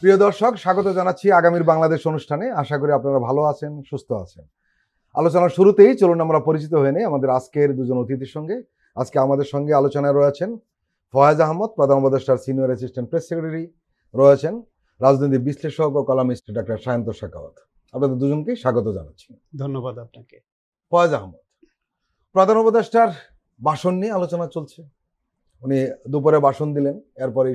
প্রিয় দর্শক, স্বাগত জানাচ্ছি আগামীর বাংলাদেশ অনুষ্ঠানে। আশা করি আপনারা ভালো আছেন, সুস্থ আছেন। আলোচনার শুরুতেই চলুন আমরা পরিচিত হয়ে নেই আমাদের আজকের দুজন অতিথির সঙ্গে। আজকে আমাদের সঙ্গে আলোচনায় রয়েছেন ফয়েজ আহমদ, প্রধান উপদেষ্টার সিনিয়র অ্যাসিস্ট্যান্ট প্রেস সেক্রেটারি, রয়েছেন রাজনীতি বিশ্লেষক ও কলামিস্ট ডাক্তার সায়ন্ত শেখাওয়াত। আপনাদের দুজনকেই স্বাগত জানাচ্ছি। ধন্যবাদ আপনাকে। ফয়েজ আহমদ, প্রধান উপদেষ্টার ভাষণ নিয়ে আলোচনা চলছে। উনি দুপুরে ভাষণ দিলেন, এরপরে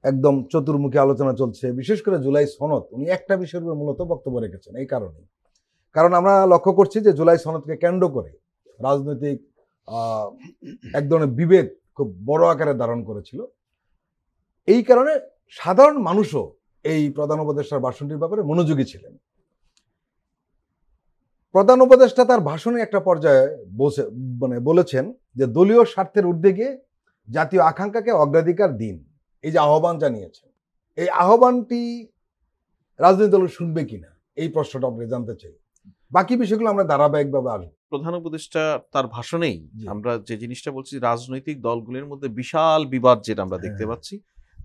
একদম চতুর্মুখী আলোচনা চলছে। বিশেষ করে জুলাই সনদ, উনি একটা বিষয়ের উপর মূলত বক্তব্য রেখেছেন। এই কারণ আমরা লক্ষ্য করছি যে জুলাই সনদকে কেন্দ্র করে রাজনৈতিক এক ধরনের বিভেদ খুব বড় আকারে ধারণ করেছিল। এই কারণে সাধারণ মানুষও এই প্রধান উপদেষ্টার ভাষণটির ব্যাপারে মনোযোগী ছিলেন। প্রধান উপদেষ্টা তার ভাষণে একটা পর্যায়ে বলেছেন যে দলীয় স্বার্থের ঊর্ধ্বে গিয়ে জাতীয় আকাঙ্ক্ষাকে অগ্রাধিকার দিন, এই যে আহ্বান জানিয়েছেন, এই আহ্বানটি রাজনৈতিক দল শুনবে কিনা, এই প্রশ্নটা আমরা জানতে চাই। বাকি বিষয়গুলো আমরা ধারাবাহিকভাবে আসবো। প্রধান উপদেষ্টা তার ভাষণেই আমরা যে জিনিসটা বলছি, রাজনৈতিক দলগুলির মধ্যে বিশাল বিবাদ যেটা আমরা দেখতে পাচ্ছি,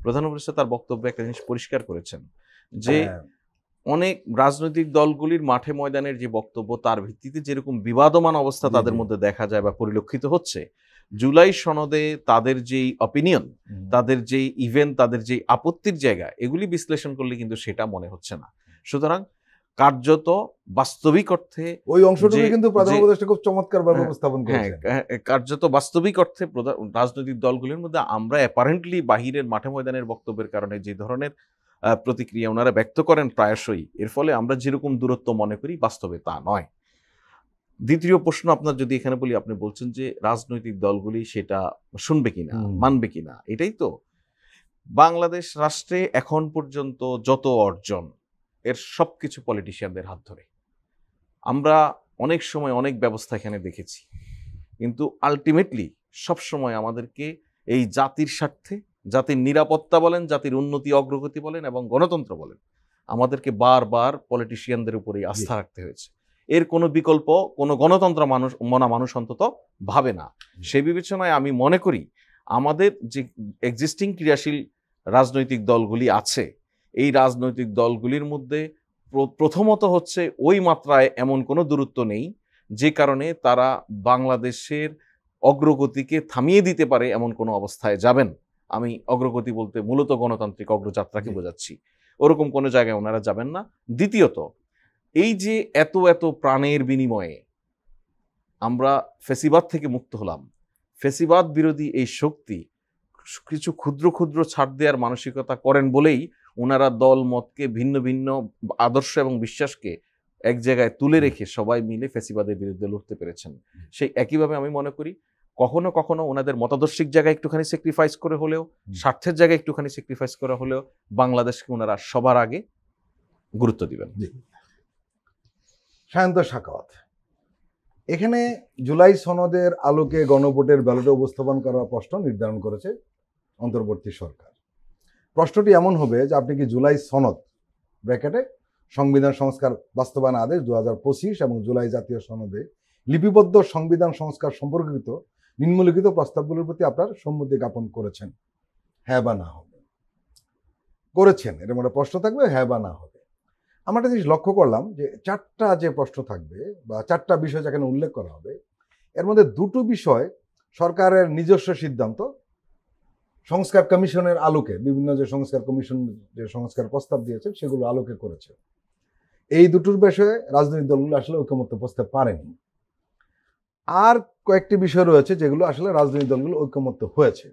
প্রধান উপদেষ্টা তার বক্তব্যে একটা জিনিস পরিষ্কার করেছেন যে অনেক রাজনৈতিক দলগুলির মাঠে ময়দানের যে বক্তব্য, তার ভিত্তিতে যেরকম বিবাদমান অবস্থা তাদের মধ্যে দেখা যায় বা পরিলক্ষিত হচ্ছে, জুলাই সনদে তাদের যেই অপিনিয়ন, তাদের যেই ইভেন্ট, তাদের যেই আপত্তির জায়গা, এগুলি বিশ্লেষণ করলে কিন্তু সেটা মনে হচ্ছে না। সুতরাং কার্যত বাস্তবিক অর্থে ওই অংশটুকু কিন্তু প্রধান উপদেষ্টা খুব চমৎকারভাবে উপস্থাপন করেছেন। কার্যত বাস্তবিক অর্থে রাজনৈতিক দলগুলির মধ্যে আমরা অ্যাপারেন্টলি বাহিরের মাঠে ময়দানের বক্তব্যের কারণে যে ধরনের প্রতিক্রিয়া ওনারা ব্যক্ত করেন প্রায়শই, এর ফলে আমরা যেরকম দূরত্ব মনে করি, বাস্তবে তা নয়। দ্বিতীয় প্রশ্ন আপনার যদি এখানে বলি, আপনি বলছেন যে রাজনৈতিক দলগুলি সেটা শুনবে কিনা, মানবে কিনা। এটাই তো বাংলাদেশ রাষ্ট্রে এখন পর্যন্ত যত অর্জন, এর সবকিছু পলিটিশিয়ানদের হাত ধরে। আমরা অনেক সময় অনেক ব্যবস্থা এখানে দেখেছি, কিন্তু আলটিমেটলি সবসময় আমাদেরকে এই জাতির স্বার্থে, জাতির নিরাপত্তা বলেন, জাতির উন্নতি অগ্রগতি বলেন এবং গণতন্ত্র বলেন, আমাদেরকে বারবার পলিটিশিয়ানদের উপরেই আস্থা রাখতে হয়েছে। এর কোনো বিকল্প কোনো গণতন্ত্র মানুষ অন্তত ভাবে না। সেই বিবেচনায় আমি মনে করি আমাদের যে এক্সিস্টিং ক্রিয়াশীল রাজনৈতিক দলগুলি আছে, এই রাজনৈতিক দলগুলির মধ্যে প্রথমত হচ্ছে ওই মাত্রায় এমন কোনো দূরত্ব নেই যে কারণে তারা বাংলাদেশের অগ্রগতিকে থামিয়ে দিতে পারে এমন কোনো অবস্থায় যাবেন। আমি অগ্রগতি বলতে মূলত গণতান্ত্রিক অগ্রযাত্রাকে বোঝাচ্ছি। ওরকম কোনো জায়গায় ওনারা যাবেন না। দ্বিতীয়ত, এই যে এত এত প্রাণের বিনিময়ে আমরা ফেসিবাদ থেকে মুক্ত হলাম, ফেসিবাদ বিরোধী এই শক্তি কিছু ক্ষুদ্র ক্ষুদ্র ছাড় দেওয়ার মানসিকতা করেন বলেই ওনারা দল মতকে, ভিন্ন ভিন্ন আদর্শ এবং বিশ্বাসকে এক জায়গায় তুলে রেখে সবাই মিলে ফেসিবাদের বিরুদ্ধে লড়তে পেরেছেন। সেই একইভাবে আমি মনে করি কখনো কখনো ওনাদের মতাদর্শিক জায়গায় একটুখানি স্যাক্রিফাইস করে হলেও, স্বার্থের জায়গায় একটুখানি স্যাক্রিফাইস করা হলেও বাংলাদেশকে ওনারা সবার আগে গুরুত্ব দিবেন। সায়ন্ত শেখাওয়াত, এখানে জুলাই সনদের আলোকে গণভোটের ব্যালটে উপস্থাপন করার প্রশ্ন নির্ধারণ করেছে অন্তর্বর্তী সরকার। প্রশ্নটি এমন হবে যে আপনি কি জুলাই সনদ ব্র্যাকেটে সংবিধান সংস্কার বাস্তবায়ন আদেশ 2025 এবং জুলাই জাতীয় সনদে লিপিবদ্ধ সংবিধান সংস্কার সম্পর্কিত নিম্নলিখিত প্রস্তাবগুলোর প্রতি আপনার সম্মতি জ্ঞাপন করেছেন, হ্যাঁ বা না হবে? করেছেন, এর মধ্যে প্রশ্ন থাকবে হ্যাঁ বা না হবে। আমরা একটা জিনিস লক্ষ্য করলাম যে চারটা যে প্রশ্ন থাকবে বা চারটা বিষয় যেখানে উল্লেখ করা হবে, এর মধ্যে দুটো বিষয় সরকারের নিজস্ব সিদ্ধান্ত, সংস্কার কমিশনের আলোকে, বিভিন্ন যে সংস্কার কমিশন যে সংস্কার প্রস্তাব দিয়েছে সেগুলো আলোকে করেছে। এই দুটোর বিষয়ে রাজনৈতিক দলগুলো আসলে ঐকমত্য পৌঁছতে পারেনি। আর কয়েকটি বিষয় রয়েছে যেগুলো আসলে রাজনৈতিক দলগুলো ঐকমত্য হয়েছে।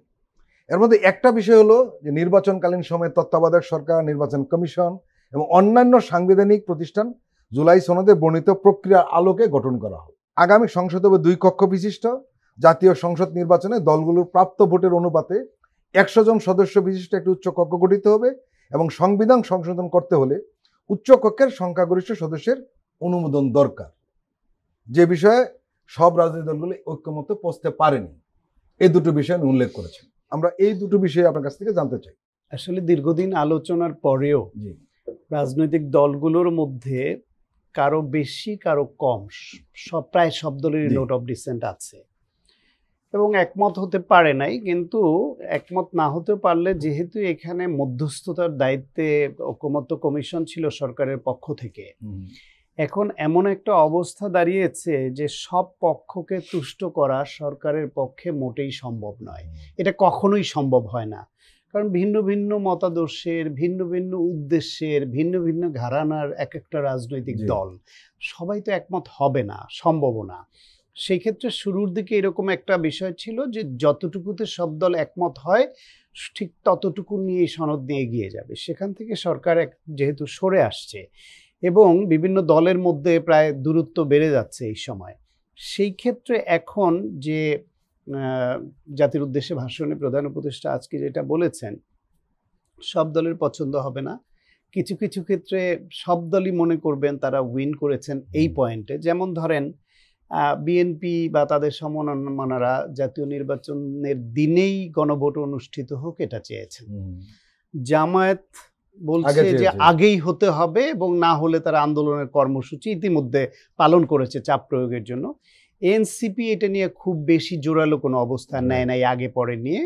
এর মধ্যে একটা বিষয় হলো যে নির্বাচনকালীন সময়ে তত্ত্বাবধায়ক সরকার, নির্বাচন কমিশন এবং অন্যান্য সাংবিধানিক প্রতিষ্ঠান জুলাই সনদে বর্ণিত প্রক্রিয়ার আলোকে গঠন করা হবে। আগামী সংসদ হবে 2 কক্ষ বিশিষ্ট। জাতীয় সংসদ নির্বাচনে দলগুলোর প্রাপ্ত ভোটের অনুপাতে 100 জন সদস্য বিশিষ্ট একটি উচ্চ কক্ষ গঠিত হবে এবং সংবিধান সংশোধন করতে হলে উচ্চ কক্ষের সংখ্যাগরিষ্ঠ সদস্যের অনুমোদন দরকার, যে বিষয়ে সব রাজনৈতিক দলগুলো ঐক্যমত্যে পৌঁছতে পারেনি। এই দুটো বিষয় উল্লেখ করেছেন। আমরা এই দুটো বিষয়ে আপনার কাছ থেকে জানতে চাই। আসলে দীর্ঘদিন আলোচনার পরেও রাজনৈতিক দলগুলোর মধ্যে কারো বেশি কারো কম, প্রায় সব দলেরই নোট অফ ডিসেন্ট আছে। এবং একমত হতে পারে নাই, কিন্তু একমত না হতে পারলে যেহেতু এখানে মধ্যস্থতার দায়িত্বে ঐকমত্য কমিশন ছিল সরকারের পক্ষ থেকে, এখন এমন একটা অবস্থা দাঁড়িয়েছে যে সব পক্ষকে তুষ্ট করা সরকারের পক্ষে মোটেই সম্ভব নয়। এটা কখনোই সম্ভব হয় না, কারণ ভিন্ন ভিন্ন মতাদর্শের, ভিন্ন ভিন্ন উদ্দেশ্যের, ভিন্ন ভিন্ন ঘরানার এক একটা রাজনৈতিক দল, সবাই তো একমত হবে না, সম্ভবও না। সেই ক্ষেত্রে শুরুর দিকে এরকম একটা বিষয় ছিল যে যতটুকুতে সব দল একমত হয় ঠিক ততটুকু নিয়ে সনদ নিয়ে এগিয়ে যাবে। সেখান থেকে সরকার যেহেতু সরে আসছে এবং বিভিন্ন দলের মধ্যে প্রায় দূরত্ব বেড়ে যাচ্ছে এই সময়, সেই ক্ষেত্রে এখন যে জাতির উদ্দেশ্যে ভাষণে প্রধান উপদেষ্টা আজকে যেটা বলেছেন, সব দলের পছন্দ হবে না। কিছু কিছু ক্ষেত্রে সব দলই মনে করবেন তারা উইন করেছেন এই পয়েন্টে। যেমন ধরেন বিএনপি বা তাদের সমমনারা জাতীয় নির্বাচনের দিনেই গণভোট অনুষ্ঠিত হোক এটা চেয়েছেন। জামায়াত বলছে যে আগেই হতে হবে এবং না হলে তারা আন্দোলনের কর্মসূচি ইতিমধ্যে পালন করেছে চাপ প্রয়োগের জন্য। এনসিপি এটা নিয়ে খুব বেশি জোরালো কোনো অবস্থান নেয় নাই আগে পরে নিয়ে,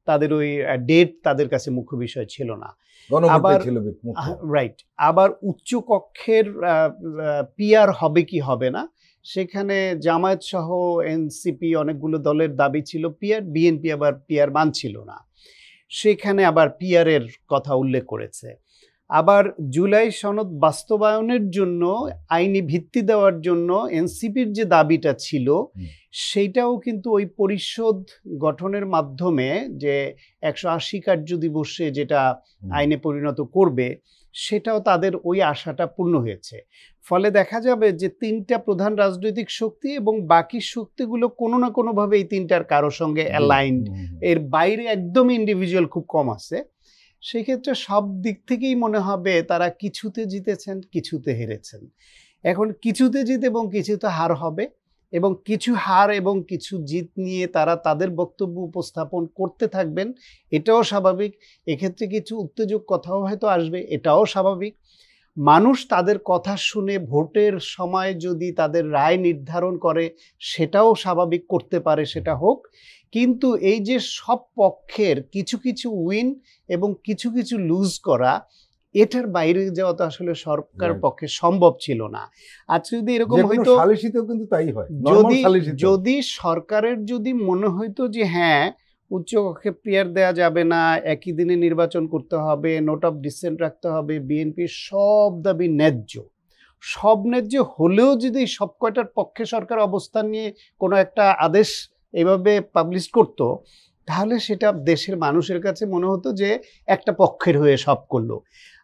তাদের ওই ডেট তাদের কাছে মুখ্য বিষয় ছিল না। আবার রাইট, আবার উচ্চ কক্ষের পিআর হবে কি হবে না, সেখানে জামায়াত সহ এনসিপি অনেকগুলো দলের দাবি ছিল পিআর, বিএনপি আবার পিআর মানছিল না, সেখানে আবার পিআরের কথা উল্লেখ করেছে। আবার জুলাই সনদ বাস্তবায়নের জন্য আইনি ভিত্তি দেওয়ার জন্য এনসিপির যে দাবিটা ছিল সেইটাও কিন্তু ওই পরিষদ গঠনের মাধ্যমে যে 180 কার্য দিবসে যেটা আইনে পরিণত করবে, সেটাও তাদের ওই আশাটা পূর্ণ হয়েছে। ফলে দেখা যাবে যে তিনটা প্রধান রাজনৈতিক শক্তি এবং বাকি শক্তিগুলো কোনো না কোনোভাবে এই তিনটার কারো সঙ্গে অ্যালাইন্ড, এর বাইরে একদম ইন্ডিভিজুয়াল খুব কম আছে। সেই ক্ষেত্রে সব দিক থেকেই মনে হবে তারা কিছুতে জিতেছেন, কিছুতে হেরেছেন। এখন কিছুতে জিত এবং কিছুতে হার হবে, এবং কিছু হার এবং কিছু জিত নিয়ে তারা তাদের বক্তব্য উপস্থাপন করতে থাকবেন, এটাও স্বাভাবিক। এক্ষেত্রে কিছু উত্তেজক কথাও হয়তো আসবে, এটাও স্বাভাবিক। মানুষ তাদের কথা শুনে ভোটের সময় যদি তাদের রায় নির্ধারণ করে, সেটাও স্বাভাবিক, করতে পারে, সেটা হোক। কিন্তু এই যে সব পক্ষের কিছু কিছু উইন এবং কিছু কিছু লুজ করা, এটার বাইরে যাওয়া তো আসলে সরকার পক্ষে সম্ভব ছিল না। আজকে যদি এরকম হইতো, কিন্তু তাই হয়, যদি সরকারের যদি মনে হইতো যে হ্যাঁ উচ্চকক্ষে পিআর দেওয়া যাবে না, একই দিনে নির্বাচন করতে হবে, নোট অফ ডিসেন্ট রাখতে হবে, বিএনপির সব দাবি ন্যায্য, সব ন্যায্য হলেও যদি সব কয়টার পক্ষে সরকার অবস্থান নিয়ে কোনো একটা আদেশ এভাবে পাবলিশ করতো, তাহলে সেটা দেশের মানুষের কাছে মনে হতো যে একটা পক্ষের হয়ে সব করলো।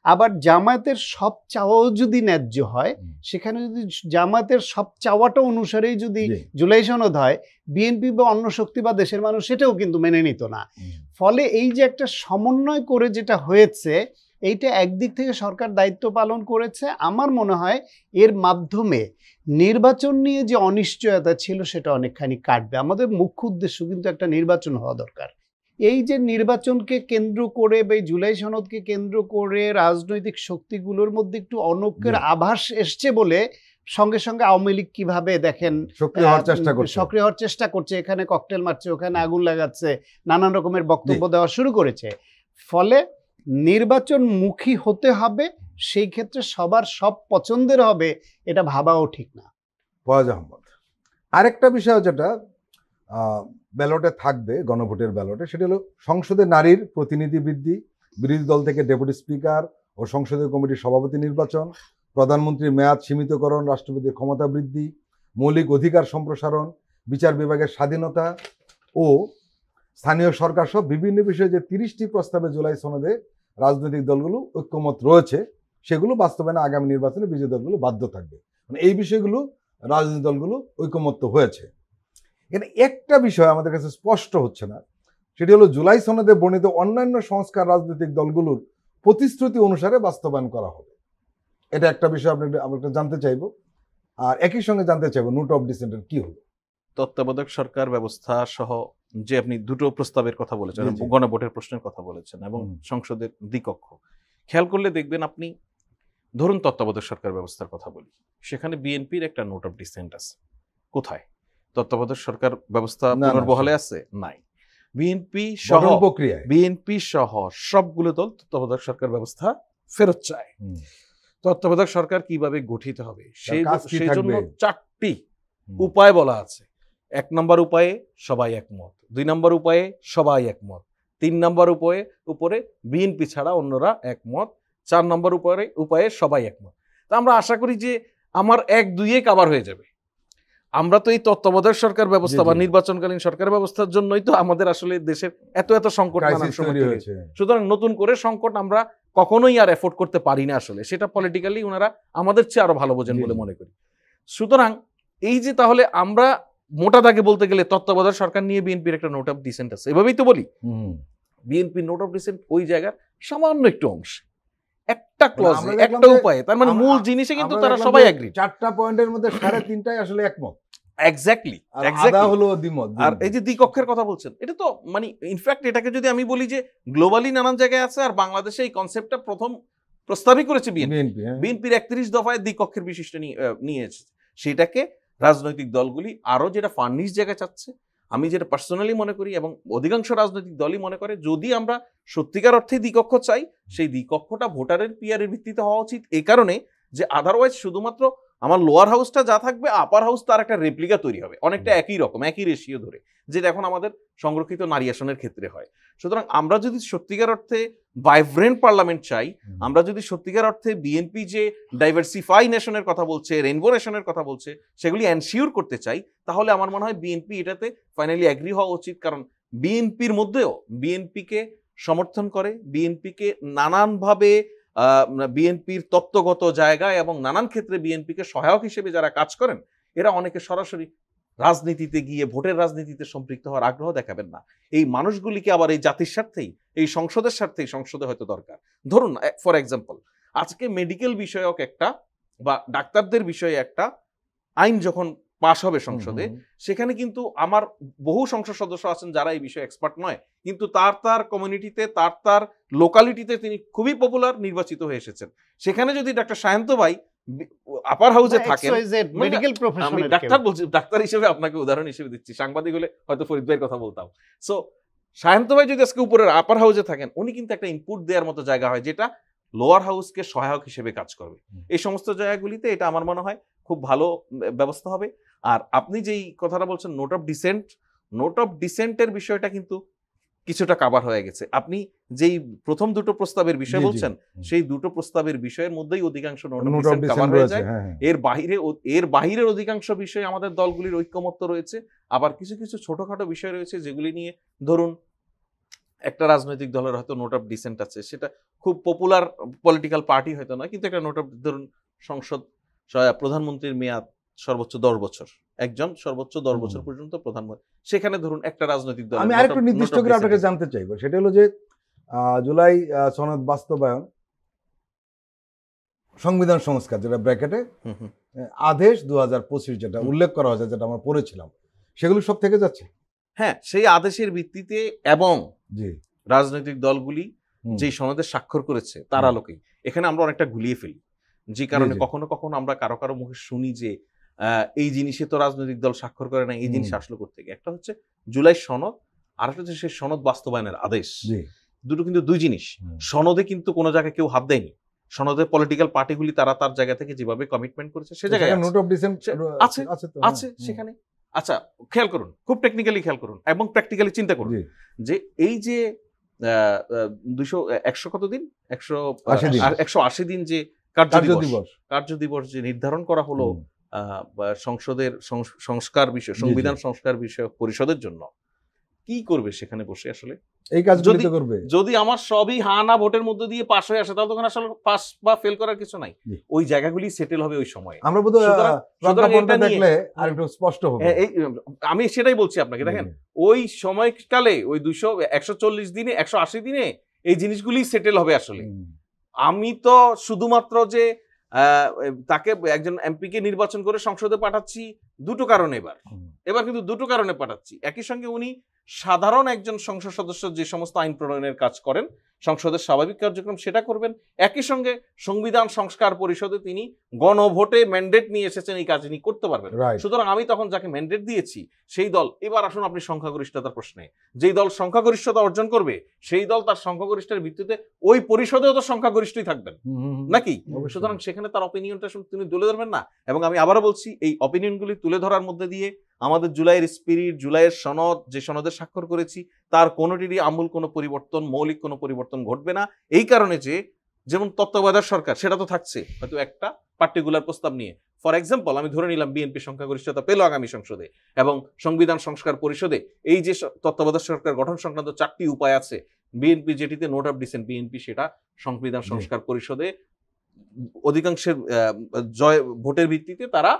আবার জামায়াতের সব চাওয়াও যদি ন্যায্য হয়, সেখানে যদি জামায়াতের সব চাওয়াটা অনুসারেই যদি জুলাই সনদ হয়, বিএনপি বা অন্য শক্তি বা দেশের মানুষ সেটাও কিন্তু মেনে নিত না। ফলে এই যে একটা সমন্বয় করে যেটা হয়েছে, এইটা একদিক থেকে সরকার দায়িত্ব পালন করেছে। আমার মনে হয় এর মাধ্যমে নির্বাচন নিয়ে যে অনিশ্চয়তা ছিল সেটা অনেকখানি কাটবে। আমাদের মুখ্য উদ্দেশ্য কিন্তু একটা নির্বাচন হওয়া দরকার। এই যে নির্বাচনকে কেন্দ্র করে বা জুলাই সনদকে কেন্দ্র করে রাজনৈতিক শক্তিগুলোর মধ্যে একটু অনৈক্যের আভাস এসছে বলে সঙ্গে সঙ্গে আওয়ামী লীগ কিভাবে দেখেন সক্রিয় হওয়ার চেষ্টা করছে, এখানে ককটেল মারছে, ওখানে আগুন লাগাচ্ছে, নানান রকমের বক্তব্য দেওয়া শুরু করেছে। ফলে নির্বাচনমুখী হতে হবে, সেই ক্ষেত্রে সবার সব পছন্দের হবে, এটা ভাবাও ঠিক না। ফয়েজ আহমদ, আরেকটা বিষয় যেটা ব্যালটে থাকবে, গণভোটের ব্যালটে, সেটা হলো সংসদে নারীর প্রতিনিধি বৃদ্ধি, বিরোধী দল থেকে ডেপুটি স্পিকার ও সংসদীয় কমিটির সভাপতি নির্বাচন, প্রধানমন্ত্রীর মেয়াদ সীমিতকরণ, রাষ্ট্রপতির ক্ষমতা বৃদ্ধি, মৌলিক অধিকার সম্প্রসারণ, বিচার বিভাগের স্বাধীনতা ও স্থানীয় সরকার সহ বিভিন্ন বিষয়ে যে 30টি প্রস্তাবে জুলাই সনদে রাজনৈতিক দলগুলো ঐক্যমত রয়েছে, সেগুলো বাস্তবায়নে আগামী নির্বাচনে বিরোধী দলগুলো বাধ্য থাকবে। মানে এই বিষয়গুলো রাজনৈতিক দলগুলো ঐক্যমত্য হয়েছে। এখানে একটা বিষয় আমাদের কাছে স্পষ্ট হচ্ছে না, সেটি হলো জুলাই সনদে বর্ণিত অন্যান্য সংস্কার রাজনৈতিক দলগুলোর প্রতিশ্রুতি অনুসারে বাস্তবায়ন করা হবে। এটা একটা বিষয় আমরা জানতে চাইব। আর একই সঙ্গে জানতে চাইব নোট অফ ডিসেন্টের কি হলো। তত্ত্বাবধায়ক সরকার ব্যবস্থা সহ যে আপনি দুটো প্রস্তাবের কথা বলেছেন, গণভোটের প্রশ্নের কথা বলেছেন এবং সংসদের দ্বিকক্ষ, খেয়াল করলে দেখবেন আপনি, ধরুন তত্ত্বাবধায়ক সরকার ব্যবস্থার কথা বলি, সেখানে বিএনপির একটা নোট অফ ডিসেন্ট আছে। কোথায়? তত্ত্বাবধায়ক সরকার ব্যবস্থা না, পুনর্বহালে আছে? নাই। বিএনপি সহ গঠন প্রক্রিয়ায় সবগুলো দল তত্ত্বাবধায়ক সরকার ব্যবস্থা ফেরত চায়। তত্ত্বাবধায়ক সরকার কিভাবে গঠিত হবে সেই জন্য 4টি উপায় বলা আছে। 1 নম্বর উপায়ে সবাই একমত, 2 নম্বর উপায়ে সবাই একমত, 3 নম্বর উপরে বিএনপি ছাড়া অন্যরা একমত, 4 নম্বর উপায়ে সবাই একমত। তা আমরা আশা করি যে আমার 1-2 কাভার হয়ে যাবে। আমরা তো এই তত্ত্বাবধায়ক সরকার ব্যবস্থা বা নির্বাচনকালীন সরকার ব্যবস্থার জন্যই তো আমাদের আসলে দেশের এত সংকট নানান সময় হয়েছে। সুতরাং নতুন করে সংকট আমরা কখনোই আর এফোর্ড করতে পারি না আসলে, সেটা পলিটিক্যালি ওনারা আমাদের চেয়ে আরো ভালো বোঝেন বলে মনে করি। সুতরাং এই যে তাহলে আমরা মোটা দাগে বলতে গেলে তত্ত্বাবধায়ক সরকার নিয়ে বিএনপির একটা নোট অফ ডিসেন্ট আছে, এভাবেই তো বলি। বিএনপির নোট অফ ডিসেন্ট ওই জায়গার সামান্য একটু অংশ, একটা ক্লজে, একটা উপায়ে, তার মানে মূল জিনিসে কিন্তু তারা সবাই এগ্রি। 4টা পয়েন্টের মধ্যে 3.5টাই আসলে একমত। এক্স্যাক্টলি। আর এই যে দ্বিকক্ষের কথা বলছেন, এটা তো মানে ইনফ্যাক্ট এটাকে যদি আমি বলি যে গ্লোবালি নানান জায়গায় আছে, আর বাংলাদেশে এই কনসেপ্টটা প্রথম প্রস্তাবই করেছে বিএনপি। বিএনপির 31 দফায় দ্বিকক্ষের বিশিষ্ট নিয়ে এসেছে। সেটাকে রাজনৈতিক দলগুলি আরো যেটা ফার্নিশ জায়গায় চাচ্ছে, আমি যেটা পার্সোনালি মনে করি এবং অধিকাংশ রাজনৈতিক দলই মনে করে, যদি আমরা সত্যিকার অর্থে দ্বিকক্ষ চাই, সেই দ্বিকক্ষটা ভোটারের পিয়ারের ভিত্তিতে হওয়া উচিত। এই কারণে যে আদারওয়াইজ শুধুমাত্র আমার লোয়ার হাউসটা যা থাকবে, আপার হাউস তার একটা রেপ্লিকা তৈরি হবে, অনেকটা একই রকম, একই রেশিও ধরে, যেটা এখন আমাদের সংরক্ষিত নারী আসনের ক্ষেত্রে হয়। সুতরাং আমরা যদি সত্যিকার অর্থে ভাইব্রেন্ট পার্লামেন্ট চাই, আমরা যদি সত্যিকার অর্থে বিএনপি যে ডাইভার্সিফাই নেশনের কথা বলছে, রেইনবো নেশনের কথা বলছে, সেগুলি এনশিওর করতে চাই, তাহলে আমার মনে হয় বিএনপি এটাতে ফাইনালি অ্যাগ্রি হওয়া উচিত। কারণ বিএনপির মধ্যেও বিএনপিকে সমর্থন করে, বিএনপিকে নানানভাবে বিএনপির তত্ত্বগত জায়গায় এবং নানান ক্ষেত্রে বিএনপিকে সহায়ক হিসেবে যারা কাজ করেন, এরা অনেকে সরাসরি রাজনীতিতে গিয়ে ভোটের রাজনীতিতে সম্পৃক্ত হওয়ার আগ্রহ দেখাবেন না। এই মানুষগুলিকে আবার এই জাতির স্বার্থেই, এই সংসদের স্বার্থেই সংসদে হয়তো দরকার। ধরুন ফর এক্সাম্পল, আজকে মেডিকেল বিষয়ক একটা বা ডাক্তারদের বিষয়ে একটা আইন যখন পাশ হবে সংসদে, সেখানে কিন্তু আমার বহু সংসদ সদস্য আছেন যারা এই বিষয়ে এক্সপার্ট নয়, কিন্তু তার কমিউনিটিতে, তার লোকালিটিতে তিনি খুবই পপুলার, নির্বাচিত হয়ে এসেছেন। সেখানে যদি ডাক্তার সায়ন্ত ভাই আপার হাউসে থাকেন, মেডিকেল প্রফেশনাল, ডাক্তার বলছি, ডাক্তার হিসেবে আপনাকে উদাহরণ হিসেবে দিচ্ছি, সাংবাদিক হলে হয়তো ফরিদ ভাইয়ের কথা বলতাম। সো সায়ন্ত ভাই যদি আজকে উপরের আপার হাউসে থাকেন, উনি কিন্তু একটা ইনপুট দেওয়ার মতো জায়গা হয়, যেটা লোয়ার হাউসকে সহায়ক হিসেবে কাজ করবে। এই সমস্ত জায়গাগুলিতে এটা আমার মনে হয় খুব ভালো ব্যবস্থা হবে। আর আপনি যেই কথাটা বলছেন নোট অফ ডিসেন্টের বিষয়টা কিন্তু কিছুটা কাভার হয়ে গেছে। আপনি যেই প্রথম দুটো প্রস্তাবের বিষয় বলছেন, সেই দুটো প্রস্তাবের বিষয়ের মধ্যেই অধিকাংশ নোট অফ ডিসেন্ট কাভার হয়ে যায়। এর বাহিরের অধিকাংশ বিষয় আমাদের দলগুলির ঐক্যমত্য রয়েছে। আবার কিছু কিছু ছোটখাটো বিষয় রয়েছে যেগুলি নিয়ে, ধরুন একটা রাজনৈতিক দলের হয়তো নোট অফ ডিসেন্ট আছে, সেটা খুব পপুলার পলিটিক্যাল পার্টি হয়তো নয়, কিন্তু একটা নোট অফ, ধরুন সংসদ প্রধানমন্ত্রীর মেয়াদ সর্বোচ্চ 10 বছর, একজন সর্বোচ্চ 10 বছর পর্যন্ত প্রধানমন্ত্রী, সেখানে ধরুন একটা রাজনৈতিক দল। আমি আরেকটু নির্দিষ্ট করে আপনাকে জানতে চাইবো, সেটা হলো যে জুলাই সনদ বাস্তবায়ন, সংবিধান সংস্কার, যেটা ব্র্যাকেটে আদেশ 2025 যেটা উল্লেখ করা হয়েছে, যেটা আমরা পড়েছিলাম, সেগুলো সব থেকে যাচ্ছে। হ্যাঁ, সেই আদেশের ভিত্তিতে এবং রাজনৈতিক দলগুলি যেই সনদে স্বাক্ষর করেছে তার আলোকেই এখানে আমরা অনেকটা গুলিয়ে ফেলি, যে কারণে কখনো কখনো আমরা কারো মুখে শুনি যে এই জিনিসে তো রাজনৈতিক দল স্বাক্ষর করে না, এই জিনিস আসলো করতে গিয়ে। একটা হচ্ছে জুলাই সনদ, আর একটা হচ্ছে সেই সনদ বাস্তবায়নের আদেশ। দুটো কিন্তু দুই জিনিস। সনদে কিন্তু কোনো জায়গায় কেউ হাত দেয়নি, সনদে পলিটিক্যাল পার্টিগুলি তারা তার জায়গা থেকে যেভাবে কমিটমেন্ট করেছে সে জায়গায় নোট অফ ডিসেন্ট আছে সেখানে। আচ্ছা, খেয়াল করুন, খুব টেকনিক্যালি খেয়াল করুন এবং প্র্যাকটিক্যালি চিন্তা করুন যে এই যে 100 কত দিন, 180 দিন যে কার্য দিবস যে নির্ধারণ করা হলো সংসদের সংস্কার বিষয়, সংবিধান সংস্কার বিষয় পরিষদের জন্য, কি করবে সেখানে বসে আসলে এই কাজগুলো করবে? যদি আমার সবই হা না ভোটের মধ্যে দিয়ে পাস হয়ে আসে, তাহলে তখন আসলে পাস বা ফেল করার কিছু নাই, ওই জায়গাগুলি সেটেল হবে ওই সময়। আমরা বোধহয় দেখলে আর একটু স্পষ্ট হবে। আমি সেটাই বলছি আপনাকে, দেখেন ওই সময়কালে ওই 140 দিনে, 180 দিনে এই জিনিসগুলি সেটেল হবে আসলে। আমি তো শুধুমাত্র যে তাকে একজন এমপি কে নির্বাচন করে সংসদে পাঠাচ্ছি দুটো কারণে, এবার কিন্তু দুটো কারণে পাঠাচ্ছি। একই সঙ্গে উনি সাধারণ একজন সংসদ সদস্য যে সমস্ত আইন প্রণয়নের কাজ করেন, সংসদের স্বাভাবিক কার্যক্রম সেটা করবেন। একই সঙ্গে সংবিধান সংস্কার পরিষদে তিনি গণভোটে ম্যান্ডেট নিয়ে এসেছেন, এই কাজ তিনি করতে পারবেন। রাইট। সুতরাং আমি তখন যাকে ম্যান্ডেট দিয়েছি সেই দল, এবার আসুন আপনি সংখ্যাগরিষ্ঠতার প্রশ্নে, যেই দল সংখ্যাগরিষ্ঠতা অর্জন করবে সেই দল তার সংখ্যাগরিষ্ঠের ভিত্তিতে ওই পরিষদেও তো সংখ্যাগরিষ্ঠই থাকবেন নাকি? অবশ্যই। সুতরাং সেখানে তার অপিনিয়নটা তিনি তুলে ধরবেন না। এবং আমি আবারও বলছি, এই অপিনিয়নগুলি তুলে ধরার মধ্যে দিয়ে আমাদের জুলাইয়ের স্পিরিট, জুলাইয়ের সনদ, যে সনদে স্বাক্ষর করেছি তার কোনোটিরই আমূল কোনো পরিবর্তন, মৌলিক কোনো পরিবর্তন ঘটবে না। এই কারণে যে যেমন তত্ত্বাবধায়ক সরকার সেটা তো থাকছে হয়তো একটা পার্টিকুলার প্রস্তাব নিয়ে। ফর এক্সাম্পল, আমি ধরে নিলাম বিএনপি সংখ্যাগরিষ্ঠতা পেল আগামী সংসদে এবং সংবিধান সংস্কার পরিষদে এই যে তত্ত্বাবধায়ক সরকার গঠন সংক্রান্ত 4টি উপায় আছে, বিএনপি যেটিতে নোট অফ ডিসেন্ট, বিএনপি সেটা সংবিধান সংস্কার পরিষদে অধিকাংশের জয় ভোটের ভিত্তিতে তারা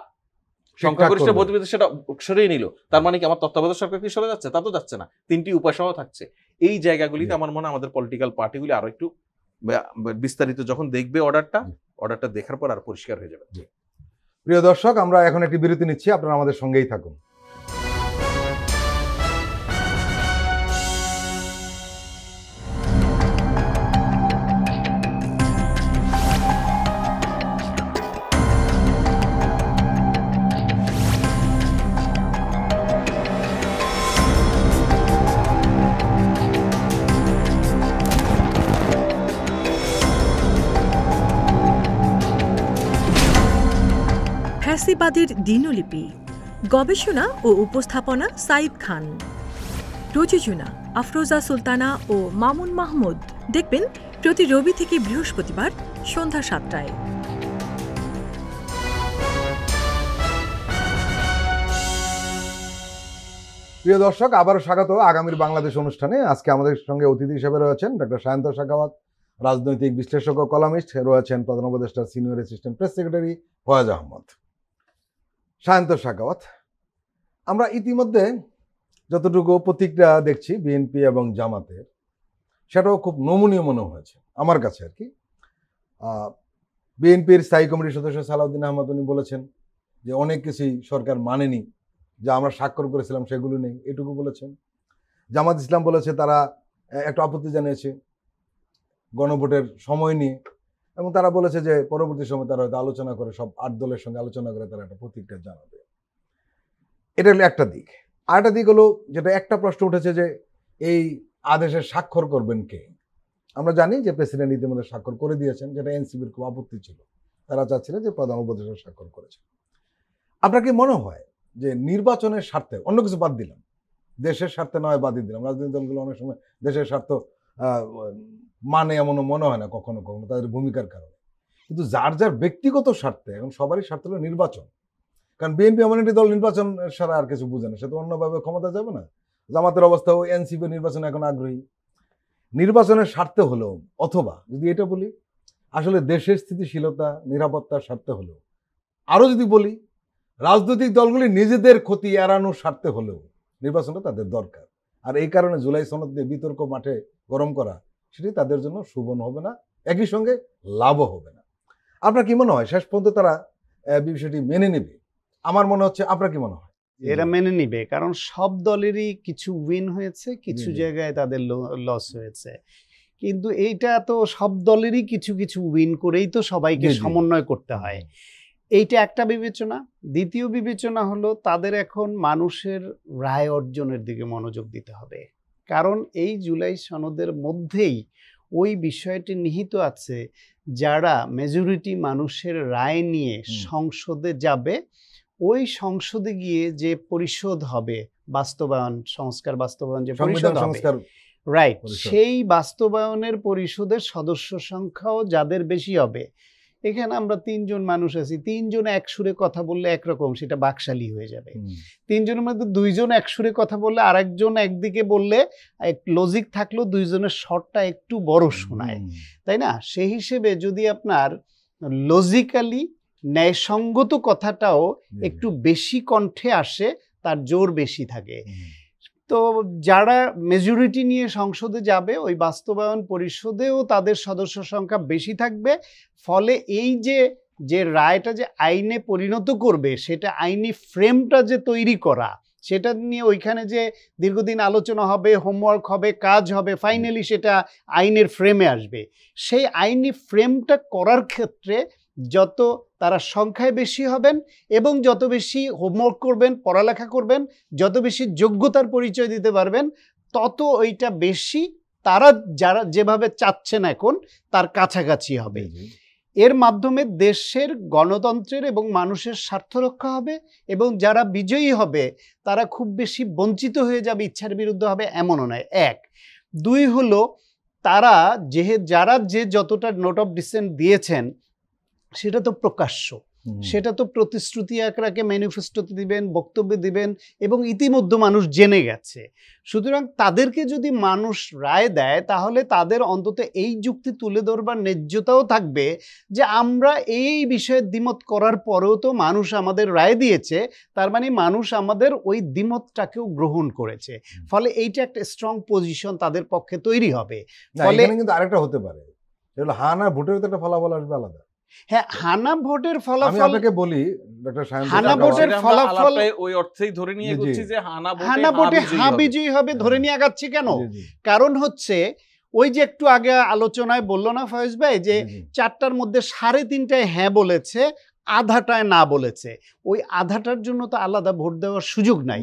সংখ্যাগরিষ্ঠ ভোটের ভিত্তিতে সেটা সরিয়ে নিল। তার মানে কি আমার তত্ত্বাবধায়ক সরকার কি সরে যাচ্ছে? তা তো যাচ্ছে না, 3টি উপায় সহ থাকছে। এই জায়গাগুলিতে আমার মনে হয় আমাদের পলিটিক্যাল পার্টিগুলি আরো একটু বিস্তারিত যখন দেখবে অর্ডারটা দেখার পর আর পরিষ্কার হয়ে যাবে। প্রিয় দর্শক, আমরা এখন একটি বিরতি নিচ্ছি, আপনারা আমাদের সঙ্গেই থাকুন। ফ্যাসিবাদের দিনলিপি, গবেষণা ও উপস্থাপনা সাইদ খান, প্রযোজনা আফরোজা সুলতানা ও মামুন মাহমুদ। দেখবেন প্রতি রবি থেকে বৃহস্পতিবার সন্ধ্যা 7টায়। প্রিয় দর্শক, আবারও স্বাগত আগামীর বাংলাদেশ অনুষ্ঠানে। আজকে আমাদের সঙ্গে অতিথি হিসেবে রয়েছেন ডক্টর সায়ন্ত সাখাওয়াত, রাজনৈতিক বিশ্লেষক ও কলামিস্ট। রয়েছেন প্রধান উপদেষ্টা senior assistant press secretary Foyez Ahmad. Sayanta Sakhawat, আমরা ইতিমধ্যে যতটুকু প্রতিক্রিয়া দেখছি বিএনপি এবং জামাতের, সেটাও খুব নমনীয় মনে হয়েছে আমার কাছে আর কি। বিএনপির স্থায়ী কমিটির সদস্য সালাউদ্দিন আহমদ উনি বলেছেন যে অনেক কিছুই সরকার মানেনি, যা আমরা স্বাক্ষর করেছিলাম সেগুলো নেই, এটুকু বলেছেন। জামাত ইসলাম বলেছে তারা একটু আপত্তি জানিয়েছে গণভোটের সময় নিয়ে, এবং তারা বলেছে যে পরবর্তী সময় তারা হয়তো আলোচনা করে, সব 8 দলের সঙ্গে আলোচনা করে তারা একটা প্রতিক্রিয়া জানাবে। এটা হলো একটা দিক। আর একটা দিক হলো, যেটা একটা প্রশ্ন উঠেছে যে এই আদেশে স্বাক্ষর করবেন কে? আমরা জানি যে প্রেসিডেন্ট ইতিমধ্যে স্বাক্ষর করে দিয়েছেন, যেটা এনসিপির খুব আপত্তি ছিল, তারা চাচ্ছিলেন যে প্রধান উপদেষ্টা স্বাক্ষর করেছে। আপনার কি মনে হয় যে নির্বাচনের স্বার্থে, অন্য কিছু বাদ দিলাম, দেশের স্বার্থে নয় বাদ দিলাম, রাজনৈতিক দলগুলো অনেক সময় দেশের স্বার্থ মানে এমনও মনে হয় না কখনো কখনো তাদের ভূমিকার কারণে, কিন্তু যার যার ব্যক্তিগত স্বার্থে, এখন সবারই স্বার্থ হলো নির্বাচন। কারণ বিএনপি এমন একটি দল নির্বাচন ছাড়া আর কিছু বুঝে না, সে তো অন্যভাবে ক্ষমতা যাবে না। জামাতের অবস্থাও এনসিপি নির্বাচনে এখন আগ্রহী। নির্বাচনের স্বার্থে হলেও, অথবা যদি এটা বলি আসলে দেশের স্থিতিশীলতা নিরাপত্তার স্বার্থে হলেও, আরও যদি বলি রাজনৈতিক দলগুলি নিজেদের ক্ষতি এড়ানোর স্বার্থে হলেও নির্বাচনটা তাদের দরকার। আর এই কারণে জুলাই সনদ দিয়ে বিতর্ক মাঠে গরম করা, সেটি তাদের জন্য শুভন হবে না, একই সঙ্গে লাভও হবে না। আপনার কি মনে হয় শেষ পর্যন্ত তারা বিষয়টি মেনে নেবে? আমার মনে হচ্ছে, আপনার কি মনে হয়? এরা মেনে নিবে, কারণ সব দলেরই কিছু উইন হয়েছে, কিছু জায়গায় তাদের লস হয়েছে। কিন্তু এইটা তো সব দলেরই কিছু কিছু উইন করেই তো সবাইকে সমন্বয় করতে হয়, এইটা একটা বিবেচনা। দ্বিতীয় বিবেচনা হলো তাদের এখন মানুষের রায় অর্জনের দিকে মনোযোগ দিতে হবে, কারণ এই জুলাই সনদের মধ্যেই ওই বিষয়টি নিহিত আছে, যারা মেজরিটি মানুষের রায় নিয়ে সংসদে যাবে, ওই সংসদে গিয়ে যে পরিশোধ হবে, বাস্তবায়ন সংস্কার বাস্তবায়ন যে পরিশোধ হবে, রাইট, সেই বাস্তবায়নের পরিষদের সদস্য সংখ্যাও যাদের বেশি হবে। এখানে আমরা 3 জন মানুষ আছি, 3 জন এক সুরে কথা বললে একরকম, সেটা বাকশালী হয়ে যাবে। 3 জনের মধ্যে 2 জন এক সুরে কথা বললে আরেকজন একদিকে বললে লজিক থাকলেও 2 জনের শর্টটা একটু বড় শোনায়, তাই না? সেই হিসেবে যদি আপনার লজিক্যালি ন্যায়সঙ্গত কথাটাও একটু বেশি কণ্ঠে আসে, তার জোর বেশি থাকে। তো যারা মেজরিটি নিয়ে সংসদে যাবে, ওই বাস্তবায়ন পরিষদেও তাদের সদস্য সংখ্যা বেশি থাকবে। ফলে এই যে রায়টা যে আইনে পরিণত করবে, সেটা আইনি ফ্রেমটা যে তৈরি করা, সেটা নিয়ে ওইখানে যে দীর্ঘদিন আলোচনা হবে, হোমওয়ার্ক হবে, কাজ হবে, ফাইনালি সেটা আইনের ফ্রেমে আসবে। সেই আইনি ফ্রেমটা করার ক্ষেত্রে যত তারা সংখ্যায় বেশি হবেন এবং যত বেশি হোমওয়ার্ক করবেন, পড়ালেখা করবেন, যত বেশি যোগ্যতার পরিচয় দিতে পারবেন, তত ওইটা বেশি তারা যারা যেভাবে চাচ্ছেন এখন তার কাছাকাছি হবে। এর মাধ্যমে দেশের গণতন্ত্রের এবং মানুষের স্বার্থ রক্ষা হবে এবং যারা বিজয়ী হবে তারা খুব বেশি বঞ্চিত হয়ে যাবে, ইচ্ছার বিরুদ্ধে হবে এমনও নয়। 1, 2 হলো তারা যারা যতটা নোট অফ ডিসেন্ট দিয়েছেন সেটা তো প্রকাশ্য, সেটা তো প্রতিশ্রুতি আকারে ম্যানিফেস্টোতে দিবেন, বক্তব্যে দিবেন এবং ইতিমধ্যে মানুষ জেনে গেছে। সুতরাং তাদেরকে যদি মানুষ রায় দেয় তাহলে তাদের অন্তত এই যুক্তি তুলে ধরবার ন্যায্যতাও থাকবে যে আমরা এই বিষয়ে দ্বিমত করার পরেও তো মানুষ আমাদের রায় দিয়েছে, তার মানে মানুষ আমাদের ওই দ্বিমতটাকেও গ্রহণ করেছে। ফলে এইটা একটা স্ট্রং পজিশন তাদের পক্ষে তৈরি হবে। ফলে কিন্তু আরেকটা হতে পারে, হ্যাঁ না ভোটের তো একটা ফলাফল আসবে আলাদা। হ্যাঁ, হানা ভোটের ফলাফল আমি আপনাকে বলি ডক্টর সায়ন, হানা ভোটের ফলাফল ওই অর্থেই ধরে নিয়ে এগোচ্ছি যে হানা ভোটে হ্যাঁ বিজয়ী হবে ধরে নিয়ে আগাচ্ছি। কেন? কারণ হচ্ছে ওই যে একটু আগে আলোচনায় বললো না ফয়েজ ভাই যে 4টার মধ্যে 3.5টায় হ্যাঁ বলেছে, আধাটায় না বলেছে। ওই আধাটার জন্য তো আলাদা ভোট দেওয়ার সুযোগ নাই।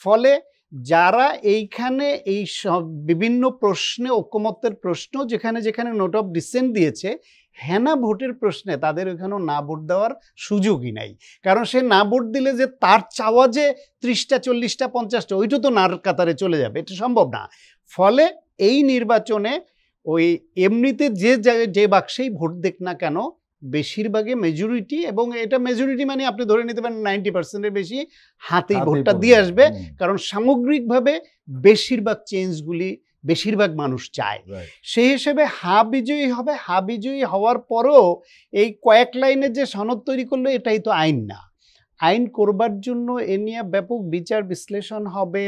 ফলে যারা এইখানে এই সব বিভিন্ন প্রশ্নে ঐকমত্যের প্রশ্ন যেখানে যেখানে নোট অফ ডিসেন্ট দিয়েছে, হ্যাঁ ভোটের প্রশ্নে তাদের ওইখানেও না ভোট দেওয়ার সুযোগই নাই। কারণ সে না ভোট দিলে যে তার চাওয়া যে 30টা 40টা 50টা ওইটা তো নার কাতারে চলে যাবে, এটা সম্ভব না। ফলে এই নির্বাচনে ওই এমনিতে যে বাক্সেই ভোট দেখ না কেন বেশিরভাগে মেজরিটি, এবং এটা মেজরিটি মানে আপনি ধরে নিতে পারেন 90%-এর বেশি হাতেই ভোটটা দিয়ে আসবে। কারণ সামগ্রিকভাবে বেশিরভাগ চেঞ্জগুলি বেশিরভাগ মানুষ চায়। সেই হিসেবে হা বিজয়ী হবে। হা বিজয়ী হওয়ার পরও এই কয়েক লাইনের যে সনদ তৈরি করলো এটাই তো আইন না। আইন করবার জন্য এ নিয়ে ব্যাপক বিচার বিশ্লেষণ হবে,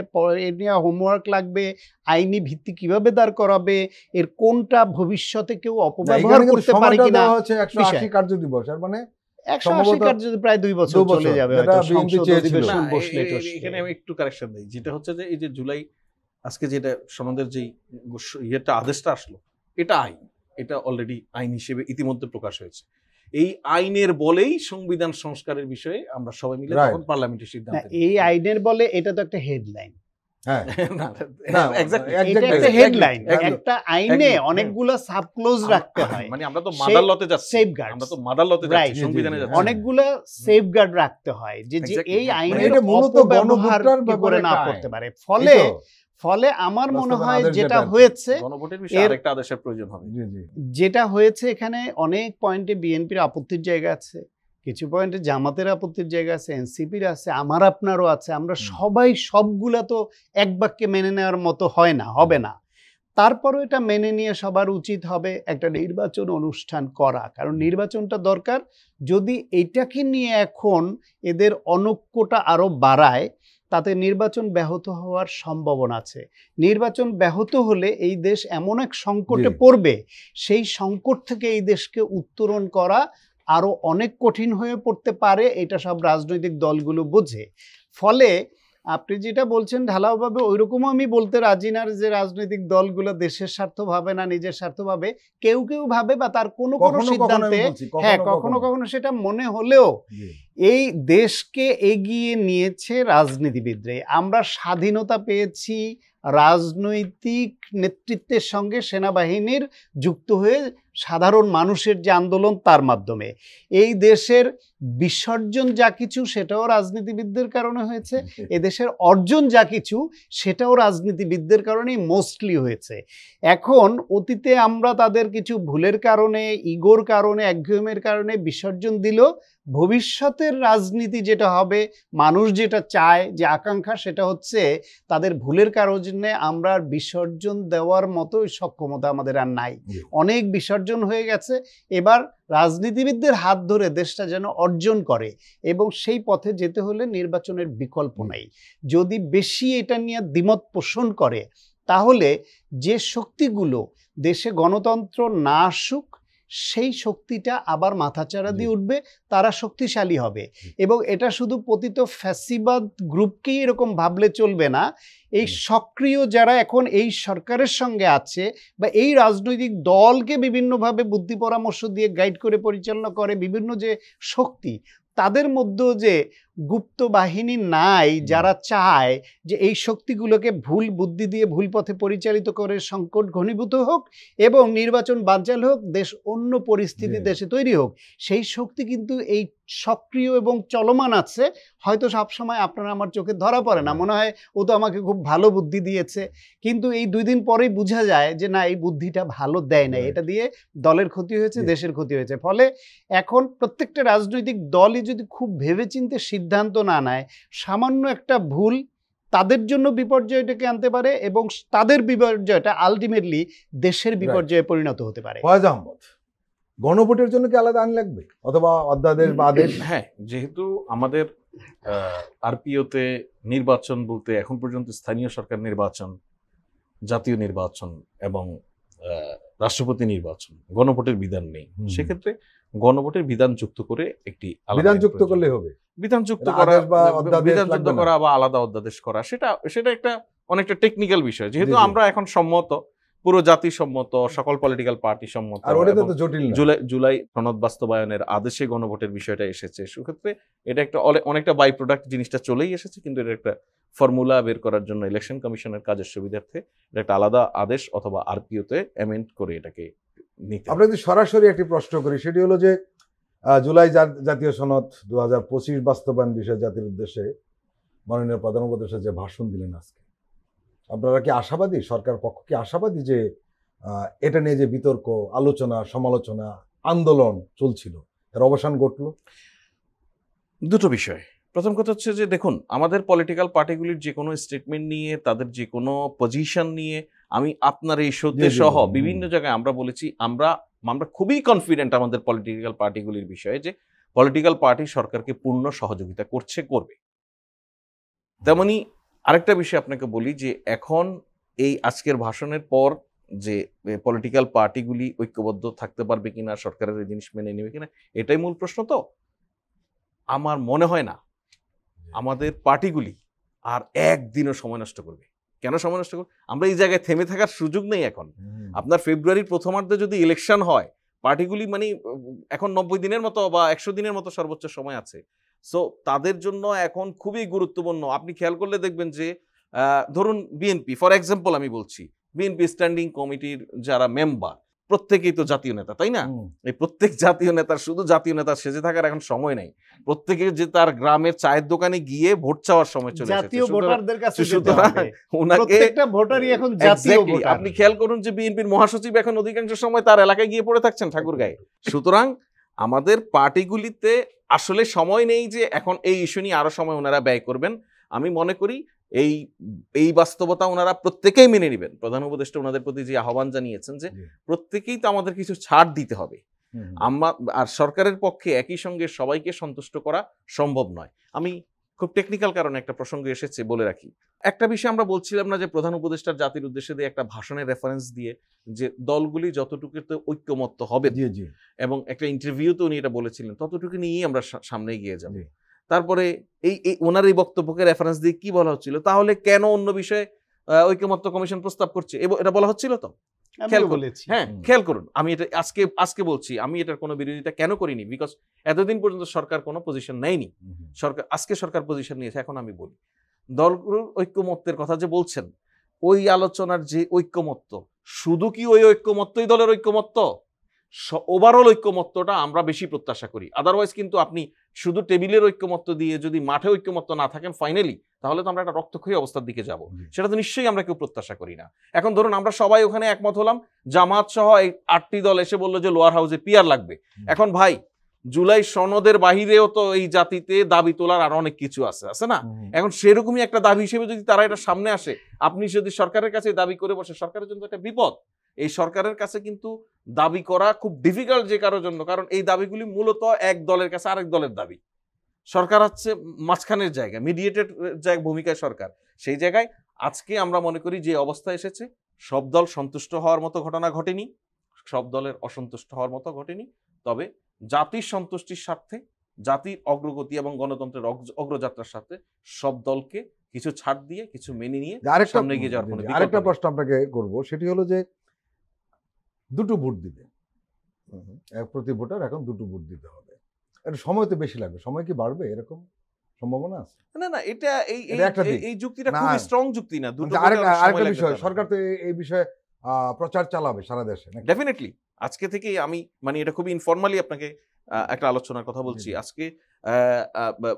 এ নিয়ে হোমওয়ার্ক লাগবে, আইনি ভিত্তি কিভাবে দাঁড় করাবে, এর কোনটা ভবিষ্যতে কেউ অপব্যবহার করতে পারে কিনা। 180 কার্যদিবস, মানে 180 কার্যদিবস প্রায় 2 বছর চলে যাবে সংসদ অধিবেশন বসলে। এখানে আমি একটু কারেকশন দিই, যেটা হচ্ছে যে এই যে জুলাই আজকে যেটা সনদের যে ইয়েটা আদেশটা আসলো, এটা আইন, এটা অলরেডি আইন হিসেবে ইতিমধ্যে প্রকাশ হয়েছে। এই আইনের বলেই সংবিধান সংস্কারের বিষয়ে আমরা সবাই মিলে তখন পার্লামেন্টের সিদ্ধান্ত। এই আইনের বলে এটা তো একটা হেডলাইন। হ্যাঁ, এটা একটা হেডলাইন। একটা আইনে অনেকগুলো সাবক্লোজ রাখতে হয়, মানে আমরা তো মাদারলতে যাচ্ছি, সেফগার্ড, আমরা তো মাদারলতে যাচ্ছি, সংবিধানে যাচ্ছি, অনেকগুলো সেফগার্ড রাখতে হয় যে এই আইনের মূলত ব্যবহার কি করে না করতে পারে। ফলে আমার মনে হয় যেটা হয়েছে, গণভোটের বিষয়ে আরেকটা আদেশের প্রয়োজন হবে। যেটা হয়েছে এখানে অনেক পয়েন্টে বিএনপির আপত্তির জায়গা আছে, কিছু পয়েন্টে জামাতের আপত্তির জায়গা আছে, এনসিপির আছে, আমার আপনারও আছে। আমরা সবাই সবগুলা তো এক বাক্যে মেনে নেওয়ার মতো হয় না, হবে না। তারপরও এটা মেনে নিয়ে সবার উচিত হবে একটা নির্বাচন অনুষ্ঠান করা, কারণ নির্বাচনটা দরকার। যদি এইটাকে নিয়ে এখন এদের অনৈক্যটা আরো বাড়ায় তাতে নির্বাচন ব্যাহত হওয়ার সম্ভাবনা আছে। নির্বাচন ব্যাহত হলে এই দেশ এমন এক সংকটে পড়বে, সেই সংকট থেকে এই দেশকে উত্তরণ করা আরো অনেক কঠিন হয়ে পড়তে পারে। এটা সব রাজনৈতিক দলগুলো বোঝে। ফলে আপনি যেটা বলছেন ঢালাওভাবে ওইরকমও আমি বলতে রাজি না যে রাজনৈতিক দলগুলো দেশের স্বার্থ ভাবে না, নিজের স্বার্থ ভাবে। কেউ কেউ ভাবে বা তার কোনো কোনো সিদ্ধান্তে হ্যাঁ কখনো কখনো সেটা মনে হলেও এই দেশকে এগিয়ে নিয়েছে রাজনীতিবিদরা। আমরা স্বাধীনতা পেয়েছি রাজনৈতিক নেতৃত্বের সঙ্গে সেনাবাহিনীর যুক্ত হয়ে সাধারণ মানুষের যে আন্দোলন তার মাধ্যমে। এই দেশের বিসর্জন যা কিছু সেটাও রাজনীতিবিদদের কারণে হয়েছে, এদেশের অর্জন যা কিছু সেটাও রাজনীতিবিদদের কারণেই মোস্টলি হয়েছে। এখন অতীতে আমরা তাদের কিছু ভুলের কারণে, ইগোর কারণে, একঘেয়েমের কারণে বিসর্জন দিল। ভবিষ্যতের রাজনীতি যেটা হবে, মানুষ যেটা চায়, যে আকাঙ্ক্ষা, সেটা হচ্ছে তাদের ভুলের কারণে আমরা বিসর্জন দেওয়ার মতো সক্ষমতা আমাদের আর নাই। অনেক বিসর্জন হয়ে গেছে। এবার রাজনীতিবিদদের হাত ধরে দেশটা যেন অর্জন করে, এবং সেই পথে যেতে হলে নির্বাচনের বিকল্প নাই। যদি বেশি এটা নিয়ে দ্বিমত পোষণ করে তাহলে যে শক্তিগুলো দেশে গণতন্ত্র না আসুক সেই শক্তিটা আবার মাথাচাড়া দিয়ে উঠবে, তারা শক্তিশালী হবে। এবং এটা শুধু পতিত ফ্যাসিবাদ গ্রুপকেই এরকম ভাবলে চলবে না, এই সক্রিয় যারা এখন এই সরকারের সঙ্গে আছে বা এই রাজনৈতিক দলকে বিভিন্নভাবে বুদ্ধি পরামর্শ দিয়ে গাইড করে পরিচালনা করে বিভিন্ন যে শক্তি, তাদের মধ্যেও যে গুপ্ত বাহিনী নাই যারা চায় যে এই শক্তিগুলোকে ভুল বুদ্ধি দিয়ে ভুল পথে পরিচালিত করে সংকট ঘনীভূত হোক এবং নির্বাচন বানচাল হোক, দেশ অন্য পরিস্থিতি দেশে তৈরি হোক, সেই শক্তি কিন্তু এই সক্রিয় এবং চলমান আছে। হয়তো সবসময় আপনারা আমার চোখে ধরা পড়ে না, মনে হয় ও তো আমাকে খুব ভালো বুদ্ধি দিয়েছে, কিন্তু এই 2 দিন পরেই বোঝা যায় যে না, এই বুদ্ধিটা ভালো দেয় না, এটা দিয়ে দলের ক্ষতি হয়েছে, দেশের ক্ষতি হয়েছে। ফলে এখন প্রত্যেকটা রাজনৈতিক দলই যদি খুব ভেবেচিন্তে সিদ্ধান্ত না নেয়, সামান্য একটা ভুল তাদের জন্য বিপর্যয়টাকে আনতে পারে এবং তাদের বিপর্যয়টা আলটিমেটলি দেশের বিপর্যয়ে পরিণত হতে পারে। ফয়েজ আহমদ, গণভোটের জন্য কি আলাদা আইন লাগবে অথবা অধ্যাদেশ বা আদেশ? হ্যাঁ, যেহেতু আমাদের আরপিওতে নির্বাচন বলতে এখন পর্যন্ত স্থানীয় সরকার নির্বাচন, জাতীয় নির্বাচন এবং রাষ্ট্রপতি নির্বাচন, গণভোটের বিধান নেই। সেক্ষেত্রে গণভোটের বিধান যুক্ত করে একটি বিধান যুক্ত করলে হবে, বিধান যুক্ত করা বা আলাদা অধ্যাদেশ করা, সেটা একটা অনেকটা টেকনিক্যাল বিষয়। যেহেতু আমরা এখন সম্মত, পুরো জাতি সম্মত, সকল পলিটিক্যাল পার্টি সম্মত, আর ওটা তো জটিল না। জুলাই সনদ বাস্তবায়নের আদেশে গণভোটের বিষয়টা এসেছে। সেক্ষেত্রে এটা একটা অনেকটা বাই প্রোডাক্ট, জিনিসটা চলেই এসেছে, কিন্তু এটা একটা ফর্মুলা বের করার জন্য ইলেকশন কমিশনের কাজের সুবিধার্থে এটা একটা আলাদা আদেশ অথবা আরপিওতে অ্যামেন্ড করে এটাকে নিতে। আমরা যদি সরাসরি একটি প্রশ্ন করি, সেটি হলো যে জুলাই জাতীয় সনদ 2025 বাস্তবায়ন বিষয়ে জাতির উদ্দেশ্যে মাননীয় প্রধান উপদেষ্টা যে ভাষণ দিলেন আজকে, আপনারা কি আশাবাদী, সরকার পক্ষ কি আশাবাদী যে এটা নিয়ে যে বিতর্ক, আলোচনা, সমালোচনা, আন্দোলন চলছিল, এর অবসান ঘটলো? দুটো বিষয়। প্রথম কথা হচ্ছে যে দেখুন, আমাদের পলিটিক্যাল পার্টিগুলির যে কোনো স্টেটমেন্ট নিয়ে, তাদের যে কোনো পজিশন নিয়ে, আমি আপনার এই শোতে সহ বিভিন্ন জায়গায় আমরা বলেছি, আমরা খুবই কনফিডেন্ট আমাদের পলিটিক্যাল পার্টিগুলির বিষয়ে যে পলিটিক্যাল পার্টি সরকারকে পূর্ণ সহযোগিতা করবে। তেমনি আরেকটা বিষয় আপনাকে বলি যে এখন এই আজকের ভাষণের পর যে পলিটিক্যাল পার্টিগুলি ঐক্যবদ্ধ থাকতে পারবে কিনা, সরকারের এই জিনিস মেনে নেবে কিনা, এটাই মূল প্রশ্ন। তো আমার মনে হয় না আমাদের পার্টিগুলি আর একদিনও সময় নষ্ট করবে। কেন সময় নষ্ট করবে? আমরা এই জায়গায় থেমে থাকার সুযোগ নেই এখন। আপনার ফেব্রুয়ারির প্রথমার্ধে যদি ইলেকশন হয়, পার্টিগুলি মানে এখন 90 দিনের মতো বা 100 দিনের মতো সর্বোচ্চ সময় আছে। সো তাদের জন্য এখন খুবই গুরুত্বপূর্ণ। আপনি খেয়াল করলে দেখবেন যে ধরুন বিএনপি ফর এক্সাম্পল, আমি বলছি বিএনপি স্ট্যান্ডিং কমিটির যারা মেম্বার প্রত্যেকেই তো জাতীয় নেতা, তাই না? এই প্রত্যেক জাতীয় নেতার শুধু জাতীয় নেতা সেজে থাকার এখন সময় নাই। প্রত্যেকে যে তার গ্রামের চায়ের দোকানে গিয়ে ভোট চাওয়ার সময় চলে এসেছে। জাতীয় ভোটারদের কাছে যেতে হবে। প্রত্যেকটা ভোটারই এখন জাতীয় ভোটার। আপনি খেয়াল করুন যে বিএনপির মহাসচিব এখন অধিকাংশ সময় তার এলাকায় গিয়ে পড়ে থাকছেন ঠাকুরগাঁয়ে। সুতরাং আমাদের পার্টিগুলিতে আসলে সময় নেই যে এখন এই ইস্যু নিয়ে আরো সময় ওনারা ব্যয় করবেন। আমি মনে করি এই বাস্তবতা ওনারা প্রত্যেকেই মেনে নেবেন। প্রধান উপদেষ্টা ওনাদের প্রতি যে আহ্বান জানিয়েছেন যে প্রত্যেকেই তো আমাদের কিছু ছাড় দিতে হবে। আর সরকারের পক্ষে একই সঙ্গে সবাইকে সন্তুষ্ট করা সম্ভব নয়। আমি খুব টেকনিক্যাল কারণে একটা প্রসঙ্গ এসেছে বলে রাখি। একটা বিষয় আমরা বলছিলাম না যে প্রধান উপদেষ্টার জাতির উদ্দেশ্যে দিয়ে একটা ভাষণের রেফারেন্স দিয়ে যে দলগুলি যতটুকুতে ঐক্যমত্য হবে এবং একটা ইন্টারভিউতে উনি এটা বলেছিলেন, ততটুকু নিয়েই আমরা সামনে এগিয়ে যাব। তারপরে এই ওনার এই বক্তব্যকে রেফারেন্স দিয়ে কি বলা হচ্ছিল, তাহলে কেন অন্য বিষয়ে ঐক্যমত্য কমিশন প্রস্তাব করছে এটা বলা হচ্ছিল। তো খেয়াল করুন, আমি এটা আজকে বলছি, আমি এটার কোনো বিরোধিতা কেন করিনি, বিকজ এতদিন পর্যন্ত সরকার কোনো পজিশন নেয়নি। সরকার পজিশন নিয়েছে। এখন আমি বলি, দলগুলোর ঐক্যমত্যের কথা যে বলছেন, ওই আলোচনার যে ঐক্যমত্য, শুধু কি ওই ঐক্যমত্যই দলের ঐক্যমত্য? ওভারঅল ঐক্যমত্যটা আমরা বেশি প্রত্যাশা করি। আদারওয়াইজ কিন্তু আপনি শুধু টেবিলের ঐক্যমত্য দিয়ে যদি মাঠে ঐক্যমত্য না থাকেন ফাইনালি, তাহলে তো আমরা একটা রক্তক্ষয়ী অবস্থার দিকে যাব। সেটা তো নিশ্চয়ই আমরা কেউ প্রত্যাশা করি না। এখন ধরুন আমরা সবাই ওখানে একমত হলাম, জামাত সহ এই 8টি দল এসে বললো যে লোয়ার হাউসে পিআর লাগবে। এখন ভাই, জুলাই সনদের বাহিরেও তো এই জাতিতে দাবি তোলার আর অনেক কিছু আছে না? এখন সেরকমই একটা দাবি হিসেবে যদি তারা এটা সামনে আসে, আপনি যদি সরকারের কাছে দাবি করে বসে, সরকারের জন্য একটা বিপদ। এই সরকারের কাছে কিন্তু দাবি করা খুব ডিফিকাল্ট যে কারোর জন্য, কারণ এই দাবিগুলি মূলত এক দলের কাছে আরেক দলের দাবি। সরকার হচ্ছে মাঝখানের জায়গা, মিডিয়েটেড ভূমিকায় সরকার। সেই জায়গায় আজকে আমরা মনে করি যে অবস্থা এসেছে, সব দল সন্তুষ্ট হওয়ার মতো ঘটনা ঘটেনি। সব দলের অসন্তুষ্ট হওয়ার মতো ঘটেনি, তবে জাতির সন্তুষ্টির স্বার্থে, জাতির অগ্রগতি এবং গণতন্ত্রের অগ্রযাত্রার সাথে সব দলকে কিছু ছাড় দিয়ে, কিছু মেনে নিয়ে সামনে এগিয়ে যাওয়ার কোনো বিকল্প আরেকটা নেই। প্রশ্ন আপনাকে করব, সেটি হলো যে দুটো ভোট দিবে, প্রতি ভোটার এখন দুটো ভোট দিতে হবে, এটা সময় তো বেশি লাগবে, সময় কি বাড়বে এরকম সম্ভাবনা আছে? না, এটা এটা একটা দিক। এই যুক্তিটা না, খুবই স্ট্রং যুক্তি না। দুটো আরেকটা বিষয়, সরকার তো এই বিষয়ে প্রচার চালাবে সারা দেশে নাকি? ডেফিনেটলি আজকে থেকেই আমি মানে এটা খুবই ইনফরমালি আপনাকে একটা আলোচনার কথা বলছি। জি, জি। আজকে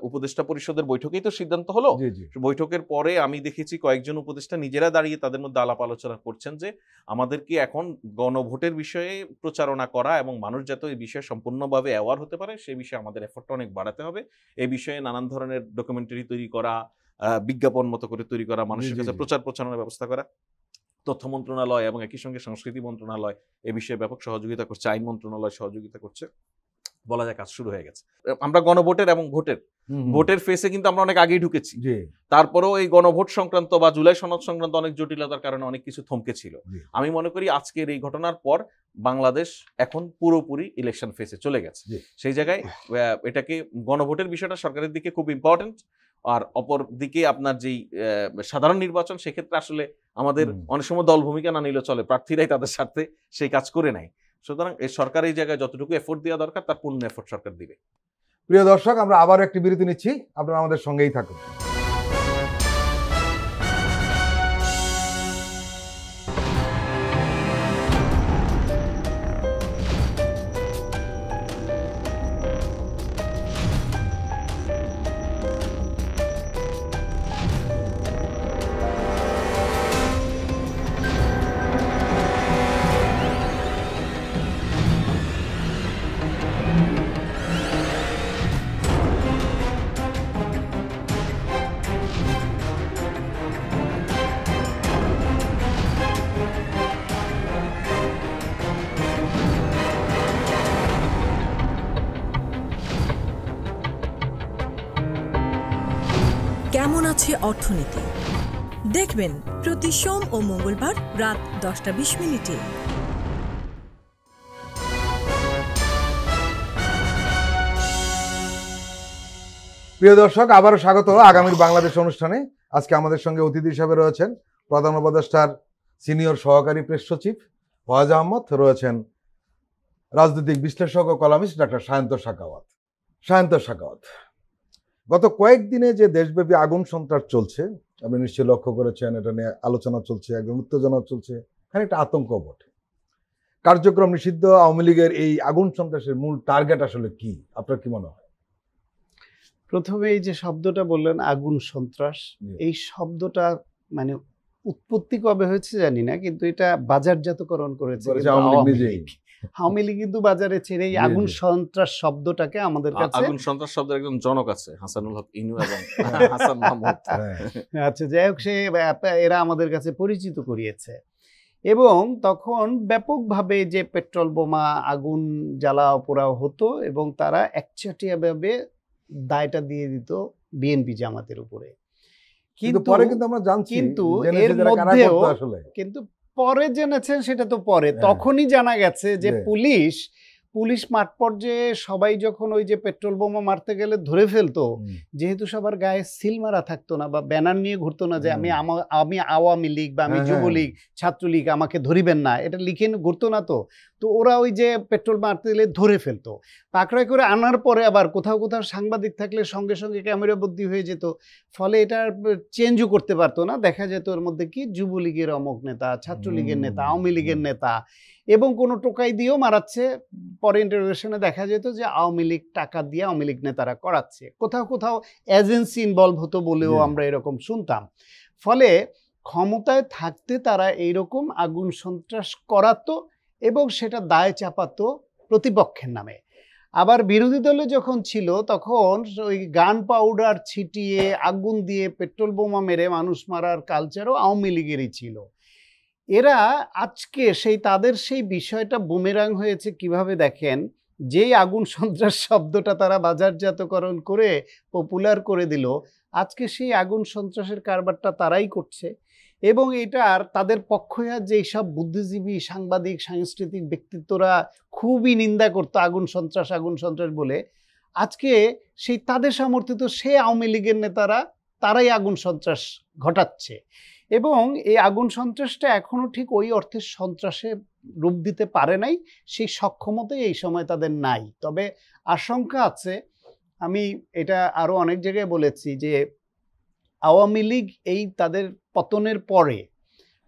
উপদেষ্টা পরিষদের বৈঠকেই তো সিদ্ধান্ত হলো। জি জি বৈঠকের পরে আমি দেখেছি কয়েকজন উপদেষ্টা নিজেরা দাঁড়িয়ে তাদের মধ্যে আলাপ আলোচনা করছেন যে আমাদেরকে এখন গণভোটের বিষয়ে প্রচারণা করা এবং মানুষ যাতে এই বিষয়ে সম্পূর্ণভাবে অ্যাওয়ার হতে পারে সেই বিষয়ে আমাদের এফোর্টটা অনেক বাড়াতে হবে। এই বিষয়ে নানান ধরনের ডকুমেন্টারি তৈরি করা, বিজ্ঞাপন মতো করে তৈরি করা, মানুষের জি, কাছে জি। প্রচার প্রচারণার ব্যবস্থা করা। তথ্য মন্ত্রণালয় এবং একই সঙ্গে সংস্কৃতি মন্ত্রণালয় এ বিষয়ে ব্যাপক সহযোগিতা করছে, আইন মন্ত্রণালয় সহযোগিতা করছে, বলা যায় কাজ শুরু হয়ে গেছে। আমরা গণভোটের এবং ভোটের ফেসে কিন্তু আমরা অনেক আগেই ঢুকেছি। জি তারপরেও এই গণভোট সংক্রান্ত বা জুলাই সনদ সংক্রান্ত অনেক জটিলতার কারণে অনেক কিছু থমকে ছিল। জি। আমি মনে করি আজকের এই ঘটনার পর বাংলাদেশ এখন পুরোপুরি ইলেকশন ফেসে চলে গেছে। জি। সেই জায়গায় এটাকে গণভোটের বিষয়টা সরকারের দিকে খুব ইম্পর্টেন্ট, আর অপর দিকে আপনার যেই সাধারণ নির্বাচন সেক্ষেত্রে আসলে আমাদের অনেক সময় দল ভূমিকা না নিলেও চলে, প্রার্থীরাই তাদের স্বার্থে সেই কাজ করে নেয়। সুতরাং এই সরকার এই জায়গায় যতটুকু এফোর্ট দেওয়া দরকার তার পূর্ণ এফোর্ট সরকার দিবে। প্রিয় দর্শক, আমরা আবারও একটি বিরতি নিচ্ছি, আপনারা আমাদের সঙ্গেই থাকুন। কেমন আছে অর্থনীতি দেখবেন প্রতি সোম ও মঙ্গলবার রাত 10:20 প্রিয় দর্শক, আবারও স্বাগত আগামীর বাংলাদেশ অনুষ্ঠানে। আজকে আমাদের সঙ্গে অতিথি হিসাবে রয়েছেন প্রধান উপদেষ্টার সিনিয়র সহকারী প্রেস সচিব ফয়েজ আহমদ, রয়েছেন রাজনৈতিক বিশ্লেষক ও কলামিস্ট ডাক্তার সায়ন্ত সাখাওয়াত। গত কয়েকদিনে যে দেশব্যাপী আগুন সন্ত্রাস চলছে, আপনি নিশ্চয়ই লক্ষ্য করেছেন, এটা নিয়ে আলোচনা চলছে, একদম উত্তেজনা চলছে, খানিকটা আতঙ্ক বটে। কার্যক্রম নিষিদ্ধ আওয়ামী লীগের এই আগুন সন্ত্রাসের মূল টার্গেট আসলে কি, আপনার কি মনে হয়? প্রথমে এই যে শব্দটা বললেন আগুন সন্ত্রাস, এই শব্দটা মানে উৎপত্তি কবে হয়েছে জানি না, কিন্তু এটা বাজারজাতকরণ করেছে আওয়ামী লীগ। কিন্তু বাজারে ছেড়ে এই আগুন সন্ত্রাস শব্দটাকে আমাদের কাছে, আগুন সন্ত্রাস শব্দের একজন জনক আছে হাসানুল হক ইনু এবং হাসান মাহমুদ। আচ্ছা যাই হোক, সে এরা আমাদের কাছে পরিচিত করিয়েছে। এবং তখন ব্যাপকভাবে যে পেট্রোল বোমা, আগুন জ্বালাও পোড়াও হতো এবং তারা একচাটিয়াভাবে দায়টা দিয়ে দিত বিএনপি জামাতের উপরে। কিন্তু পরে কিন্তু আমরা জানছি, কিন্তু এর মধ্যেও কিন্তু পরে জেনেছেন সেটা তো পরে, তখনই জানা গেছে যে পুলিশ মাঠ পর্যায়ে সবাই যখন ওই যে পেট্রোল বোমা মারতে গেলে ধরে ফেলতো, যেহেতু সবার গায়ে সিল মারা থাকতো না বা ব্যানার নিয়ে ঘুরতো না যে আমি আওয়ামী লীগ বা আমি যুবলীগ ছাত্রলীগ, আমাকে ধরিবেন না, এটা লিখে ঘুরতো না, তো ওরা ওই যে পেট্রোল মারতে গেলে ধরে ফেলতো। পাকড়াই করে আনার পরে আবার কোথাও কোথাও সাংবাদিক থাকলে সঙ্গে সঙ্গে ক্যামেরা বন্দী হয়ে যেত, ফলে এটা চেঞ্জও করতে পারতো না। দেখা যেত ওর মধ্যে কি যুবলীগের অমুক নেতা, ছাত্রলীগের নেতা, আওয়ামী লীগের নেতা, এবং কোনো টোকাই দিয়েও মারাচ্ছে। পরে ইন্টারোগেশনে দেখা যেত যে আওয়ামী লীগ টাকা দিয়ে আওয়ামী লীগ নেতারা করাচ্ছে, কোথাও কোথাও এজেন্সি ইনভলভ হতো বলেও আমরা এরকম শুনতাম। ফলে ক্ষমতায় থাকতে তারা এইরকম আগুন সন্ত্রাস করাতো এবং সেটা দায় চাপাতো প্রতিপক্ষের নামে। আবার বিরোধী দলে যখন ছিল তখন ওই গান পাউডার ছিটিয়ে, আগুন দিয়ে, পেট্রোল বোমা মেরে মানুষ মারার কালচারও আওয়ামী লীগেরই ছিল। এরা আজকে তাদের সেই বিষয়টা বুমেরাং হয়েছে কিভাবে দেখেন, যেই আগুন সন্ত্রাস শব্দটা তারা বাজারজাতকরণ করে পপুলার করে দিল, আজকে সেই আগুন সন্ত্রাসের কারবারটা তারাই করছে। এবং এটার তাদের পক্ষে যেই সব বুদ্ধিজীবী, সাংবাদিক, সাংস্কৃতিক ব্যক্তিত্বরা খুবই নিন্দা করতো আগুন সন্ত্রাস বলে, আজকে সেই তাদের সমর্থিত সে আওয়ামী লীগের নেতারা তারাই আগুন সন্ত্রাস ঘটাচ্ছে। এবং এই আগুন সন্ত্রাসটা এখনো ঠিক ওই অর্থের সন্ত্রাসে রূপ দিতে পারে নাই, সেই সক্ষমতাই এই সময় তাদের নাই। তবে আশঙ্কা আছে, আমি এটা আরো অনেক জায়গায় বলেছি যে আওয়ামী লীগ এই তাদের পতনের পরে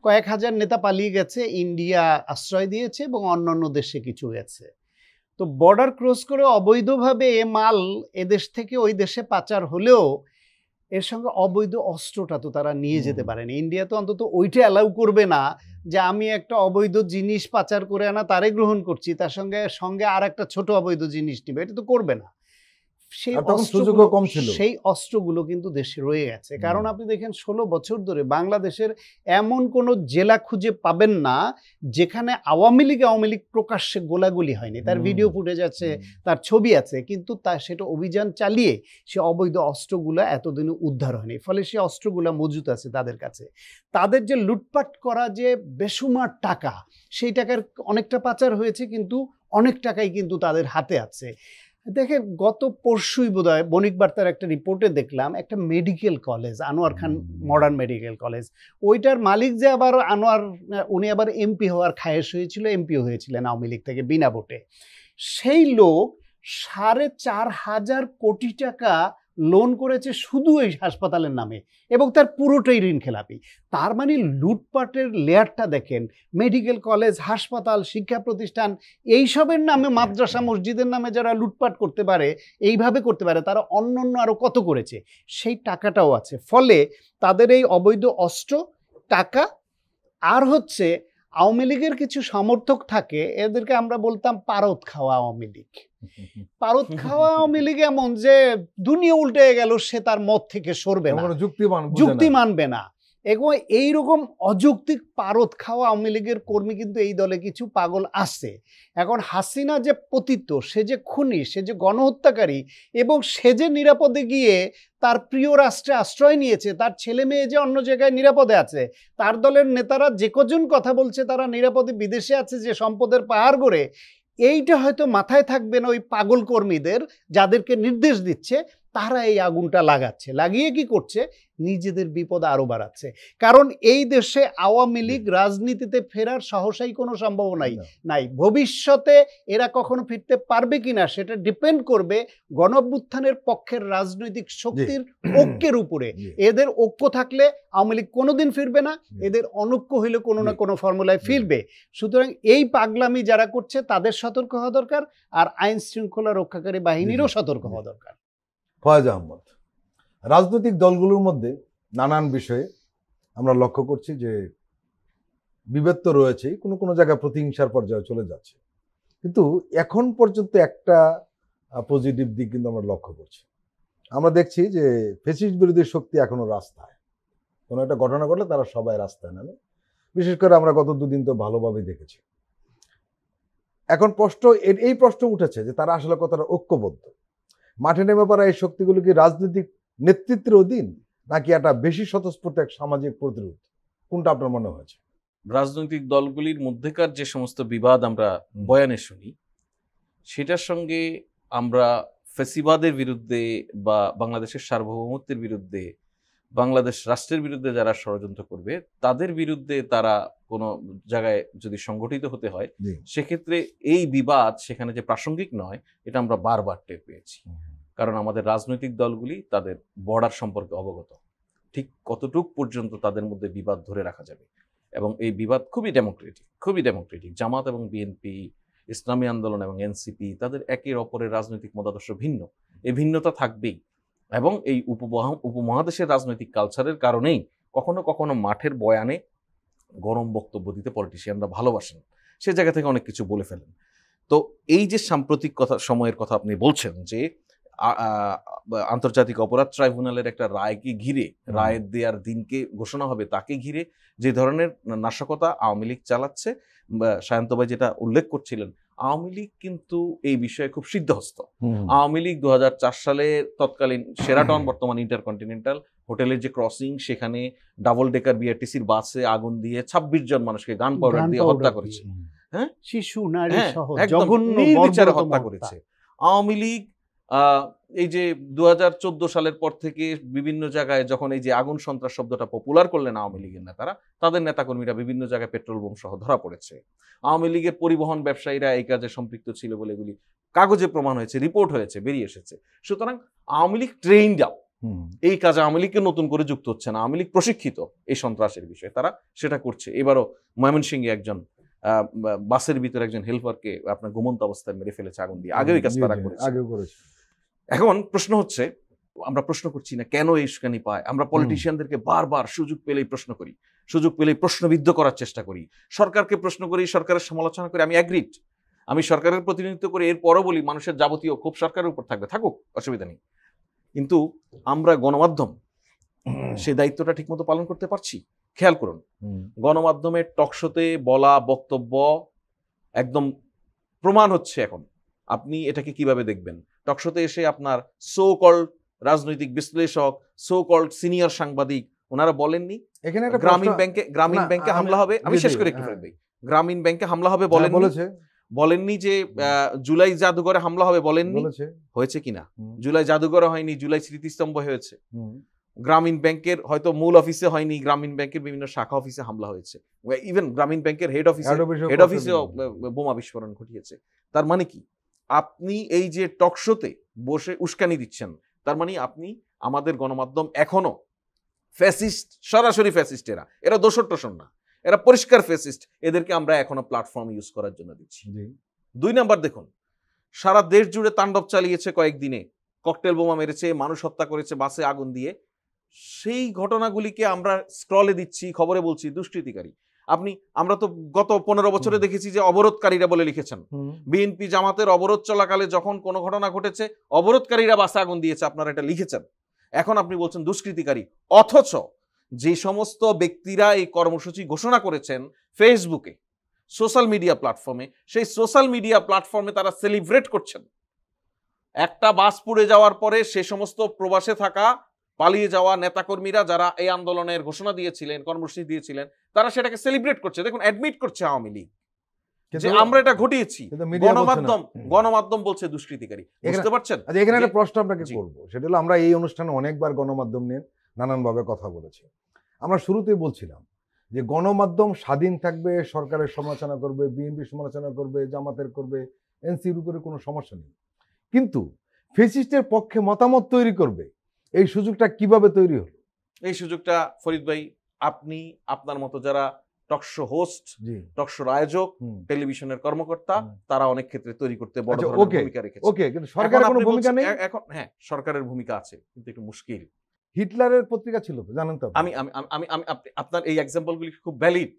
কয়েক হাজার নেতা পালিয়ে গেছে, ইন্ডিয়া আশ্রয় দিয়েছে এবং অন্যান্য দেশে কিছু গেছে। তো বর্ডার ক্রস করে অবৈধভাবে এ মাল এদেশ থেকে ওই দেশে পাচার হলেও এর সঙ্গে অবৈধ অস্ত্রটা তো তারা নিয়ে যেতে পারেনি। ইন্ডিয়া তো অন্তত ওইটা অ্যালাউ করবে না যে আমি একটা অবৈধ জিনিস পাচার করে আনা তারে গ্রহণ করছি, তার সঙ্গে সঙ্গে আর একটা ছোট অবৈধ জিনিস নিবে, এটা তো করবে না। সেই অস্ত্রগুলো কিন্তু দেশে রয়ে গেছে। কারণ আপনি দেখেন 16 বছর ধরে বাংলাদেশের এমন কোন জেলা খুঁজে পাবেন না যেখানে আওয়ামী লীগ প্রকাশ্যে গোলাগুলি হয়নি। তার ভিডিও ফুটেজ আছে, তার ছবি আছে, কিন্তু সেটা অভিযান চালিয়ে সে অবৈধ অস্ত্রগুলো এতদিনে উদ্ধার হয়নি। ফলে সে অস্ত্রগুলো মজুত আছে তাদের কাছে। তাদের যে লুটপাট করা যে বেসুমার টাকা, সেই টাকার অনেকটা পাচার হয়েছে, কিন্তু অনেক টাকাই কিন্তু তাদের হাতে আছে। দেখেন গত পরশুই বোধহয় বণিক বার্তার একটা রিপোর্টে দেখলাম একটা মেডিকেল কলেজ, আনোয়ার খান মডার্ন মেডিকেল কলেজ, ওইটার মালিক যে আবার আনোয়ার, উনি আবার এমপি হওয়ার খায়েশ হয়েছিল, এমপিও হয়েছিলেন আওয়ামী লীগ থেকে বিনা ভোটে। সেই লোক 4,500 কোটি টাকা লোন করেছে শুধু এই হাসপাতালের নামে, এবং তার পুরোটাই ঋণ খেলাপি। তার মানে লুটপাটের লেয়ারটা দেখেন। মেডিকেল কলেজ, হাসপাতাল, শিক্ষা প্রতিষ্ঠান এইসবের নামে, মাদ্রাসা মসজিদের নামে যারা লুটপাট করতে পারে, এইভাবে করতে পারে, তারা অন্য আরো কত করেছে, সেই টাকাটাও আছে। ফলে তাদের এই অবৈধ অস্ত্র, টাকা, আর হচ্ছে আওয়ামী লীগের কিছু সমর্থক থাকে, এদেরকে আমরা বলতাম পারদ খাওয়া আওয়ামী লীগ। পারদ খাওয়া আওয়ামী লীগ এমন যে দুনিয়া উল্টে গেল, সে তার মত থেকে সরবে না, যুক্তি মানবে না। এবং এইরকম অযৌক্তিক পারদ খাওয়া আওয়ামী লীগের কর্মী কিন্তু এই দলে কিছু পাগল আছে। এখন হাসিনা যে পতিত, সে যে খুনি, সে যে গণহত্যাকারী, এবং সে যে নিরাপদে গিয়ে তার প্রিয় রাষ্ট্রে আশ্রয় নিয়েছে, তার ছেলে মেয়ে যে অন্য জায়গায় নিরাপদে আছে, তার দলের নেতারা যে কজন কথা বলছে তারা নিরাপদে বিদেশে আছে, যে সম্পদের পাহাড় গড়ে, এইটা হয়তো মাথায় থাকবে না ওই পাগল কর্মীদের, যাদেরকে নির্দেশ দিচ্ছে তারা এই আগুনটা লাগাচ্ছে। লাগিয়ে কি করছে? নিজেদের বিপদ আরো বাড়াচ্ছে। কারণ এই দেশে আওয়ামী লীগ রাজনীতিতে ফেরার সহসাই কোনো সম্ভাবনাই নাই। ভবিষ্যতে এরা কখনো ফিরতে পারবে কিনা সেটা ডিপেন্ড করবে গণঅভ্যুত্থানের পক্ষের রাজনৈতিক শক্তির ঐক্যের উপরে। এদের ঐক্য থাকলে আওয়ামী লীগ কোনোদিন ফিরবে না, এদের অনৈক্য হইলে কোনো না কোনো ফর্মুলায় ফিরবে। সুতরাং এই পাগলামি যারা করছে তাদের সতর্ক হওয়া দরকার, আর আইন শৃঙ্খলা রক্ষাকারী বাহিনীরও সতর্ক হওয়া দরকার। ফয়েজ আহমদ, রাজনৈতিক দলগুলোর মধ্যে নানান বিষয়ে আমরা লক্ষ্য করছি যে বিভেদ তো রয়েছেই, কোনো কোনো জায়গায় প্রতিহিংসার পর্যায়ে চলে যাচ্ছে, কিন্তু এখন পর্যন্ত একটা পজিটিভ দিক কিন্তু আমরা লক্ষ্য করছি। আমরা দেখছি যে ফ্যাসিস্ট বিরোধী শক্তি এখনো রাস্তায়, কোনো একটা ঘটনা ঘটলে তারা সবাই রাস্তায় নামে। বিশেষ করে আমরা গত দুদিন তো ভালোভাবে দেখেছি। এখন এই প্রশ্ন উঠেছে যে তারা আসলে কতটা ঐক্যবদ্ধ। মাঠে নেমে পড়া এই শক্তিগুলো কি রাজনৈতিক নেতৃত্বের অধীন, নাকি একটা বেশি স্বতঃস্ফূর্ত এক সামাজিক প্রতিরোধ? কোনটা আপনার মনে হয়েছে? রাজনৈতিক দলগুলির মধ্যেকার যে সমস্ত বিবাদ আমরা বয়ানে শুনি, সেটার সঙ্গে আমরা ফ্যাসিবাদের বিরুদ্ধে বা বাংলাদেশের সার্বভৌমত্বের বিরুদ্ধে, বাংলাদেশ রাষ্ট্রের বিরুদ্ধে যারা ষড়যন্ত্র করবে তাদের বিরুদ্ধে তারা কোনো জায়গায় যদি সংগঠিত হতে হয়, সেক্ষেত্রে এই বিবাদ সেখানে যে প্রাসঙ্গিক নয়, এটা আমরা বারবার টের পেয়েছি। কারণ আমাদের রাজনৈতিক দলগুলি তাদের বর্ডার সম্পর্কে অবগত, ঠিক কতটুক পর্যন্ত তাদের মধ্যে বিবাদ ধরে রাখা যাবে। এবং এই বিবাদ খুবই ডেমোক্রেটিক। জামাত এবং বিএনপি, ইসলামী আন্দোলন এবং এনসিপি, তাদের একের অপরের রাজনৈতিক মতাদর্শ ভিন্ন, এই ভিন্নতা থাকবেই। এবং এই উপমহাদেশের রাজনৈতিক কালচারের কারণেই কখনো কখনো মাঠের বয়ানে গরম বক্তব্য দিতে পলিটিশিয়ানরা ভালোবাসেন, সে জায়গা থেকে অনেক কিছু বলে ফেলেন। তো এই যে সাম্প্রতিক সময়ের কথা আপনি বলছেন, যে আন্তর্জাতিক অপরাধ ট্রাইব্যুনালের একটা রায়কে ঘিরে, রায়ের দেওয়ার দিনকে ঘোষণা হবে তাকে ঘিরে যে ধরনের নাশকতা আওয়ামী লীগ চালাচ্ছে, সায়ন্ত ভাই যেটা উল্লেখ করছিলেন, আওয়ামী লীগ কিন্তু এই বিষয়ে খুব সিদ্ধহস্ত। আওয়ামী লীগ 2004 সালে তৎকালীন শেরাটন, বর্তমান ইন্টারকন্টিনেন্টাল হোটেলের যে ক্রসিং সেখানে ডাবল ডেকার বিআরটিসির বাসে আগুন দিয়ে 26 জন মানুষকে গান পাউডার দিয়ে হত্যা করেছে। হ্যাঁ, শিশু নারী হ্যাঁ, সহ একদম জঘন্য নির্বিচারে বর্বরতম হত্যা করেছে। আওয়ামী লীগ এই যে 2014 সালের পর থেকে বিভিন্ন জায়গায় যখন এই যে আগুন সন্ত্রাস শব্দটা পপুলার করলেন আওয়ামী লীগের নেতারা, তাদের নেতাকর্মীরা বিভিন্ন জায়গায় পেট্রোল বোম সহ ধরা পড়েছে। আওয়ামী লীগের পরিবহন ব্যবসায়ীরা এই কাজে সম্পৃক্ত ছিল বলে এগুলি কাগজে প্রমাণ হয়েছে, রিপোর্ট হয়েছে, বেরিয়ে এসেছে। সুতরাং আওয়ামী লীগ ট্রেইনড আপ এই কাজে, আওয়ামী লীগকে নতুন করে যুক্ত হচ্ছে না, আওয়ামী লীগ প্রশিক্ষিত এই সন্ত্রাসের বিষয়ে, তারা সেটা করছে। এবারও ময়মনসিংহে একজন বাসের ভিতরে একজন হেল্পারকে আপনার ঘুমন্ত অবস্থায় মেরে ফেলেছে আগুন দিয়ে, আগেও এই কাজ তারা করেছে। এখন প্রশ্ন হচ্ছে, আমরা প্রশ্ন করছি না কেন এই উস্কানি পায়, আমরা পলিটিশিয়ানদেরকে বারবার সুযোগ পেলেই প্রশ্ন করি, সুযোগ পেলেই প্রশ্নবিদ্ধ করার চেষ্টা করি, সরকারকে প্রশ্ন করি, সরকারের সমালোচনা করি। আমি অ্যাগ্রিড, আমি সরকারের প্রতিনিধিত্ব করে এরপরও বলি মানুষের যাবতীয় ক্ষোভ সরকারের উপর থাকবে, থাকুক, অসুবিধা নেই। কিন্তু আমরা গণমাধ্যম সেই দায়িত্বটা ঠিকমতো পালন করতে পারছি? খেয়াল করুন, গণমাধ্যমের টকশোতে বলা বক্তব্য একদম প্রমাণ হচ্ছে। এখন আপনি এটাকে কিভাবে দেখবেন? টকশোতে এসে আপনার সো কল্ড রাজনৈতিক বিশ্লেষক, সো কল্ড সিনিয়র সাংবাদিক, ওনারা বলেননি এখানে গ্রামীণ ব্যাংকে হামলা হবে। আমি শেষ করে একটু ফেলবো, গ্রামীণ ব্যাংকে হামলা হবে বলেননি যে জুলাই জাদুঘরে হামলা হবে বলেননি, হয়েছে কিনা? জুলাই জাদুঘরে হয়নি, জুলাই স্মৃতিস্তম্ভ হয়েছে। গ্রামীণ ব্যাংকের হয়তো মূল অফিসে হয়নি, গ্রামীণ ব্যাংকের বিভিন্ন শাখা অফিসে হামলা হয়েছে, ইভেন গ্রামীণ ব্যাংকের হেড অফিসে বোমা বিস্ফোরণ ঘটিয়েছে। তার মানে কি? আপনি এই যে টকশোতে বসে উস্কানি দিচ্ছেন, তার মানে আপনি আমাদের গণমাধ্যম এখনো ফ্যাসিস্ট, সরাসরি ফ্যাসিস্ট, এরা দোষর টোষণ না, এরা পরিষ্কার ফ্যাসিস্ট, এদেরকে আমরা এখনো প্ল্যাটফর্ম ইউজ করার জন্য দিচ্ছি। 2 নাম্বার দেখুন, সারা দেশ জুড়ে তাণ্ডব চালিয়েছে কয়েকদিনে, ককটেল বোমা মেরেছে, মানুষ হত্যা করেছে বাসে আগুন দিয়ে। সেই ঘটনাগুলিকে আমরা স্ক্রলে দিচ্ছি, খবরে বলছি দুষ্কৃতিকারী। আমরা তো গত 15 বছরে দেখেছি যে অবরোধকারীরা বলে লিখেছেন, বিএনপি জামাতের অবরোধ চলাকালে যখন কোনো ঘটনা ঘটেছে অবরোধকারীরা বাসে আগুন দিয়েছে, আপনারা এটা লিখেছেন। এখন আপনি বলছেন দুষ্কৃতিকারী, অথচ যে সমস্ত ব্যক্তিরা এই কর্মসূচি ঘোষণা করেছেন ফেসবুকে, সোশ্যাল মিডিয়া প্ল্যাটফর্মে, সেই সোশ্যাল মিডিয়া প্ল্যাটফর্মে তারা সেলিব্রেট করছেন। একটা বাস পুড়ে যাওয়ার পরে সে সমস্ত প্রবাসে থাকা পালিয়ে যাওয়া নেতাকর্মীরা যারা এই আন্দোলনের ঘোষণা দিয়েছিলেন, কর্মসূচি দিয়েছিলেন, তারা সেটাকে সেলিব্রেট করছে। দেখুন, অ্যাডমিট করছে আওয়ামী লীগ যে আমরা এটা ঘটিয়েছি। গণমাধ্যম বলছে দুষ্কৃতিকারী। বুঝতে পারছেন? এখানে একটা প্রশ্ন আপনাকে করবো, সেটা হলো আমরা এই অনুষ্ঠানে অনেকবার গণমাধ্যম নিয়ে নানানভাবে কথা বলেছি। আমরা শুরুতেই বলছিলাম যে গণমাধ্যম স্বাধীন থাকবে, সরকারের সমালোচনা করবে, বিএনপি সমালোচনা করবে, জামাতের করবে, এনসির উপরে কোনো সমস্যা নেই, কিন্তু ফ্যাসিস্টের পক্ষে মতামত তৈরি করবে, এই সুযোগটা কিভাবে তৈরি হলো? এই সুযোগটা ফরিদ ভাই, আপনি, আপনার মতো যারা টকশো হোস্ট, টকশোর আয়োজক, টেলিভিশনের কর্মকর্তা, তারা অনেক ক্ষেত্রে তৈরি করতে বড় ধরনের ভূমিকা রেখেছে। ওকে, কিন্তু সরকারের কোনো ভূমিকা নেই এখন। হ্যাঁ, সরকারের ভূমিকা আছে, কিন্তু একটু মুশকিল। হিটলারের পত্রিকা ছিল তো, জানেন তো? আমি আপনার এই এক্সাম্পলগুলি খুব ভ্যালিড,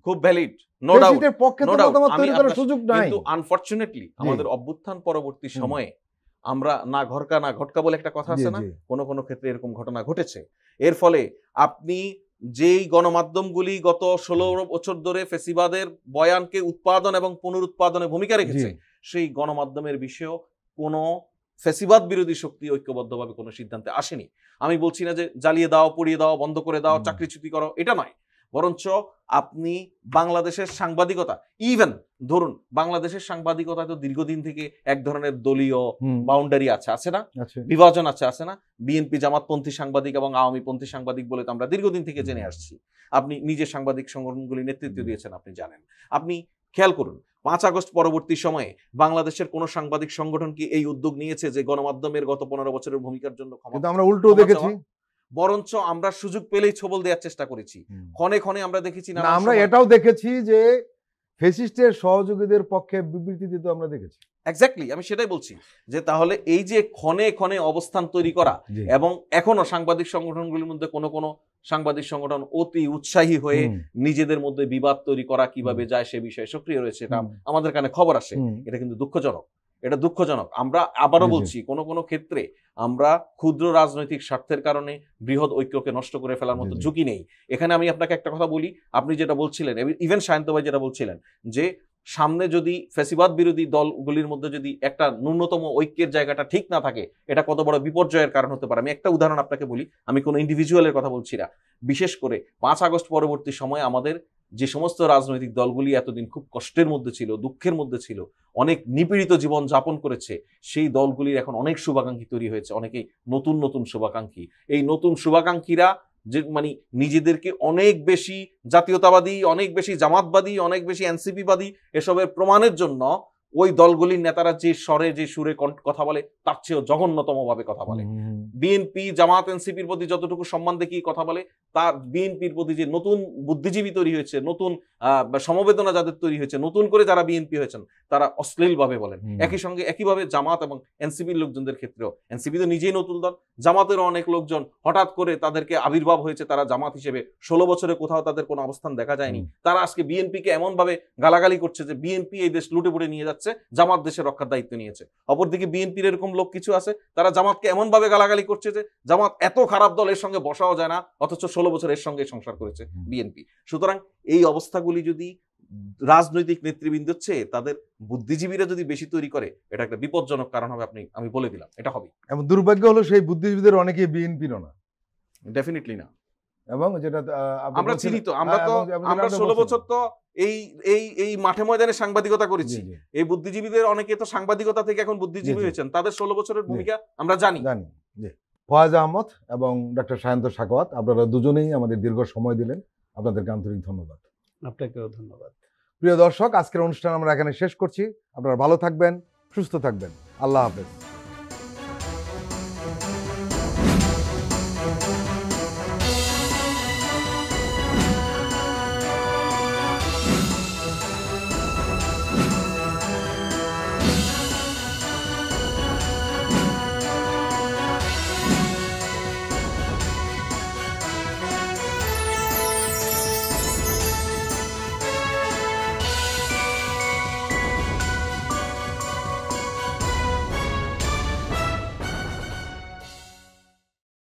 খুব ভ্যালিড, নো ডাউট, পক্ষে তো মতামত তৈরি করার সুযোগ নাই। কিন্তু আনফরচুনেটলি আমাদের অভ্যুত্থান পরবর্তী সময়ে আমরা না ঘরকা না ঘটকা বলে একটা কথা আছে না, কোনো কোনো ক্ষেত্রে এরকম ঘটনা ঘটেছে। এর ফলে আপনি যেই গণমাধ্যমগুলি গত 16 বছর ধরে ফেসিবাদের বয়ানকে উৎপাদন এবং পুনরুৎপাদনে ভূমিকা রেখেছে, সেই গণমাধ্যমের বিষয়েও কোনো ফেসিবাদ বিরোধী শক্তি ঐক্যবদ্ধভাবে কোনো সিদ্ধান্তে আসেনি। আমি বলছি না যে জ্বালিয়ে দাও, পুড়িয়ে দাও, বন্ধ করে দাও, চাকরিচ্যুতি করো, এটা নয়। বরঞ্চ আপনি বাংলাদেশের সাংবাদিকতা, ইভেন ধরুন বাংলাদেশের সাংবাদিকতা তো দীর্ঘদিন থেকে এক ধরনের দলীয় বাউন্ডারি আছে না, বিভাজন আছে না, বিএনপি জামাতপন্থী সাংবাদিক এবং আওয়ামীপন্থী সাংবাদিক বলে তো আমরা দীর্ঘদিন থেকে জেনে আসছি। আপনি নিজে সাংবাদিক সংগঠনগুলি নেতৃত্ব দিয়েছেন, আপনি জানেন। আপনি খেয়াল করুন, 5 আগস্ট পরবর্তী সময়ে বাংলাদেশের কোন সাংবাদিক সংগঠন কি এই উদ্যোগ নিয়েছে যে গণমাধ্যমের গত 15 বছরের ভূমিকার জন্য আমরা উল্টো দেখেছি? বরঞ্চ আমরা সুযোগ পেলেই ছবল দেওয়ার চেষ্টা করেছি। ক্ষণে ক্ষণে আমরা দেখেছি না, আমরা এটাও দেখেছি যে ফ্যাসিস্টের সহযোগীদের পক্ষে বিবৃতি দিতে আমরা দেখেছি। এক্স্যাক্টলি, আমি সেটাই বলছি যে তাহলে এই যে ক্ষণে ক্ষণে অবস্থান তৈরি করা, এবং এখনো সাংবাদিক সংগঠনগুলির মধ্যে কোনো কোনো সাংবাদিক সংগঠন অতি উৎসাহী হয়ে নিজেদের মধ্যে বিবাদ তৈরি করা কিভাবে যায় সে বিষয়ে সক্রিয় রয়েছে, এটা আমাদের কানে খবর আসে। এটা কিন্তু দুঃখজনক, এটা দুঃখজনক। আমরা আবারও বলছি, কোনো কোনো ক্ষেত্রে আমরা ক্ষুদ্র রাজনৈতিক স্বার্থের কারণে বৃহৎ ঐক্যকে নষ্ট করে ফেলার মতো ঝুঁকি নেই। এখানে আমি আপনাকে একটা কথা বলি, আপনি যেটা বলছিলেন, ইভেন সায়ন্ত ভাই যেটা বলছিলেন যে সামনে যদি ফ্যাসিবাদ বিরোধী দলগুলির মধ্যে যদি একটা ন্যূনতম ঐক্যের জায়গাটা ঠিক না থাকে, এটা কত বড় বিপর্যয়ের কারণ হতে পারে। আমি একটা উদাহরণ আপনাকে বলি, আমি কোনো ইন্ডিভিজুয়ালের কথা বলছি না। বিশেষ করে 5 আগস্ট পরবর্তী সময়ে আমাদের যে সমস্ত রাজনৈতিক দলগুলি এতদিন খুব কষ্টের মধ্যে ছিল, দুঃখের মধ্যে ছিল, অনেক নিপীড়িত জীবন যাপন করেছে, সেই দলগুলির এখন অনেক শুভাকাঙ্ক্ষী তৈরি হয়েছে, অনেকেই নতুন নতুন শুভাকাঙ্ক্ষী। এই নতুন শুভাকাঙ্ক্ষীরা যে মানে নিজেদেরকে অনেক বেশি জাতীয়তাবাদী, অনেক বেশি জামাতবাদী, অনেক বেশি এনসিপিবাদী এসবের প্রমাণের জন্য ওই দলগুলির নেতারা যে স্বরে যে সুরে কথা বলে তার চেয়েও জঘন্যতম ভাবে কথা বলে। বিএনপি জামাত এনসিপির প্রতি যতটুকু সম্মান দেখিয়ে কথা বলে, তার বিএনপির প্রতি যে নতুন বুদ্ধিজীবী তৈরি হয়েছে, নতুন সমবেদনা যাদের তৈরি হয়েছে, নতুন করে যারা বিএনপি হয়েছেন, তারা অশ্লীল ভাবে বলেন। একই সঙ্গে একইভাবে জামাত এবং এনসিপির লোকজনদের ক্ষেত্রেও, এনসিপি তো নিজেই নতুন দল, জামাতেরও অনেক লোকজন হঠাৎ করে তাদেরকে আবির্ভাব হয়েছে তারা জামাত হিসেবে, 16 বছরে কোথাও তাদের কোনো অবস্থান দেখা যায়নি, তারা আজকে বিএনপিকে এমন ভাবে গালাগালি করছে যে বিএনপি এই দেশ লুটে পুটে নিয়ে যাচ্ছে, জামাত দেশের রক্ষার দায়িত্ব নিয়েছে। অপরদিকে বিএনপির এরকম লোক কিছু আছে, তারা জামাতকে এমন ভাবে গালাগালি করছে যে জামাত এত খারাপ দল, এর সঙ্গে বসাও যায় না, অথচ 16 বছর এর সঙ্গে সংসার করেছে বিএনপি। সুতরাং এই অবস্থাগুলি যদি রাজনৈতিক নেতৃবৃন্দ হচ্ছে তাদের বুদ্ধিজীবীরা যদি বেশি তৈরি করে, এটা একটা বিপজ্জনক কারণ হবে। আমি বলে দিলাম এটা হবে। এবং দুর্ভাগ্য হলো সেই বুদ্ধিজীবীদের অনেকেই বিএনপিরও না, ডেফিনেটলি না। এবং যেটা আমরা চিনি তো, আমরা 16 বছর তো এই এই এই মাঠে ময়দানে সাংবাদিকতা করেছি। এই বুদ্ধিজীবীদের অনেকে তো সাংবাদিকতা থেকে এখন বুদ্ধিজীবী হয়েছেন, তাদের 16 বছরের ভূমিকা আমরা জানি। ফয়েজ আহমদ এবং ডক্টর সায়ন্ত সাখাওয়াত, আপনারা দুজনেই আমাদের দীর্ঘ সময় দিলেন, আপনাদেরকে আন্তরিক ধন্যবাদ। আপনাকেও ধন্যবাদ। প্রিয় দর্শক, আজকের অনুষ্ঠান আমরা এখানে শেষ করছি। আপনারা ভালো থাকবেন, সুস্থ থাকবেন। আল্লাহ হাফেজ।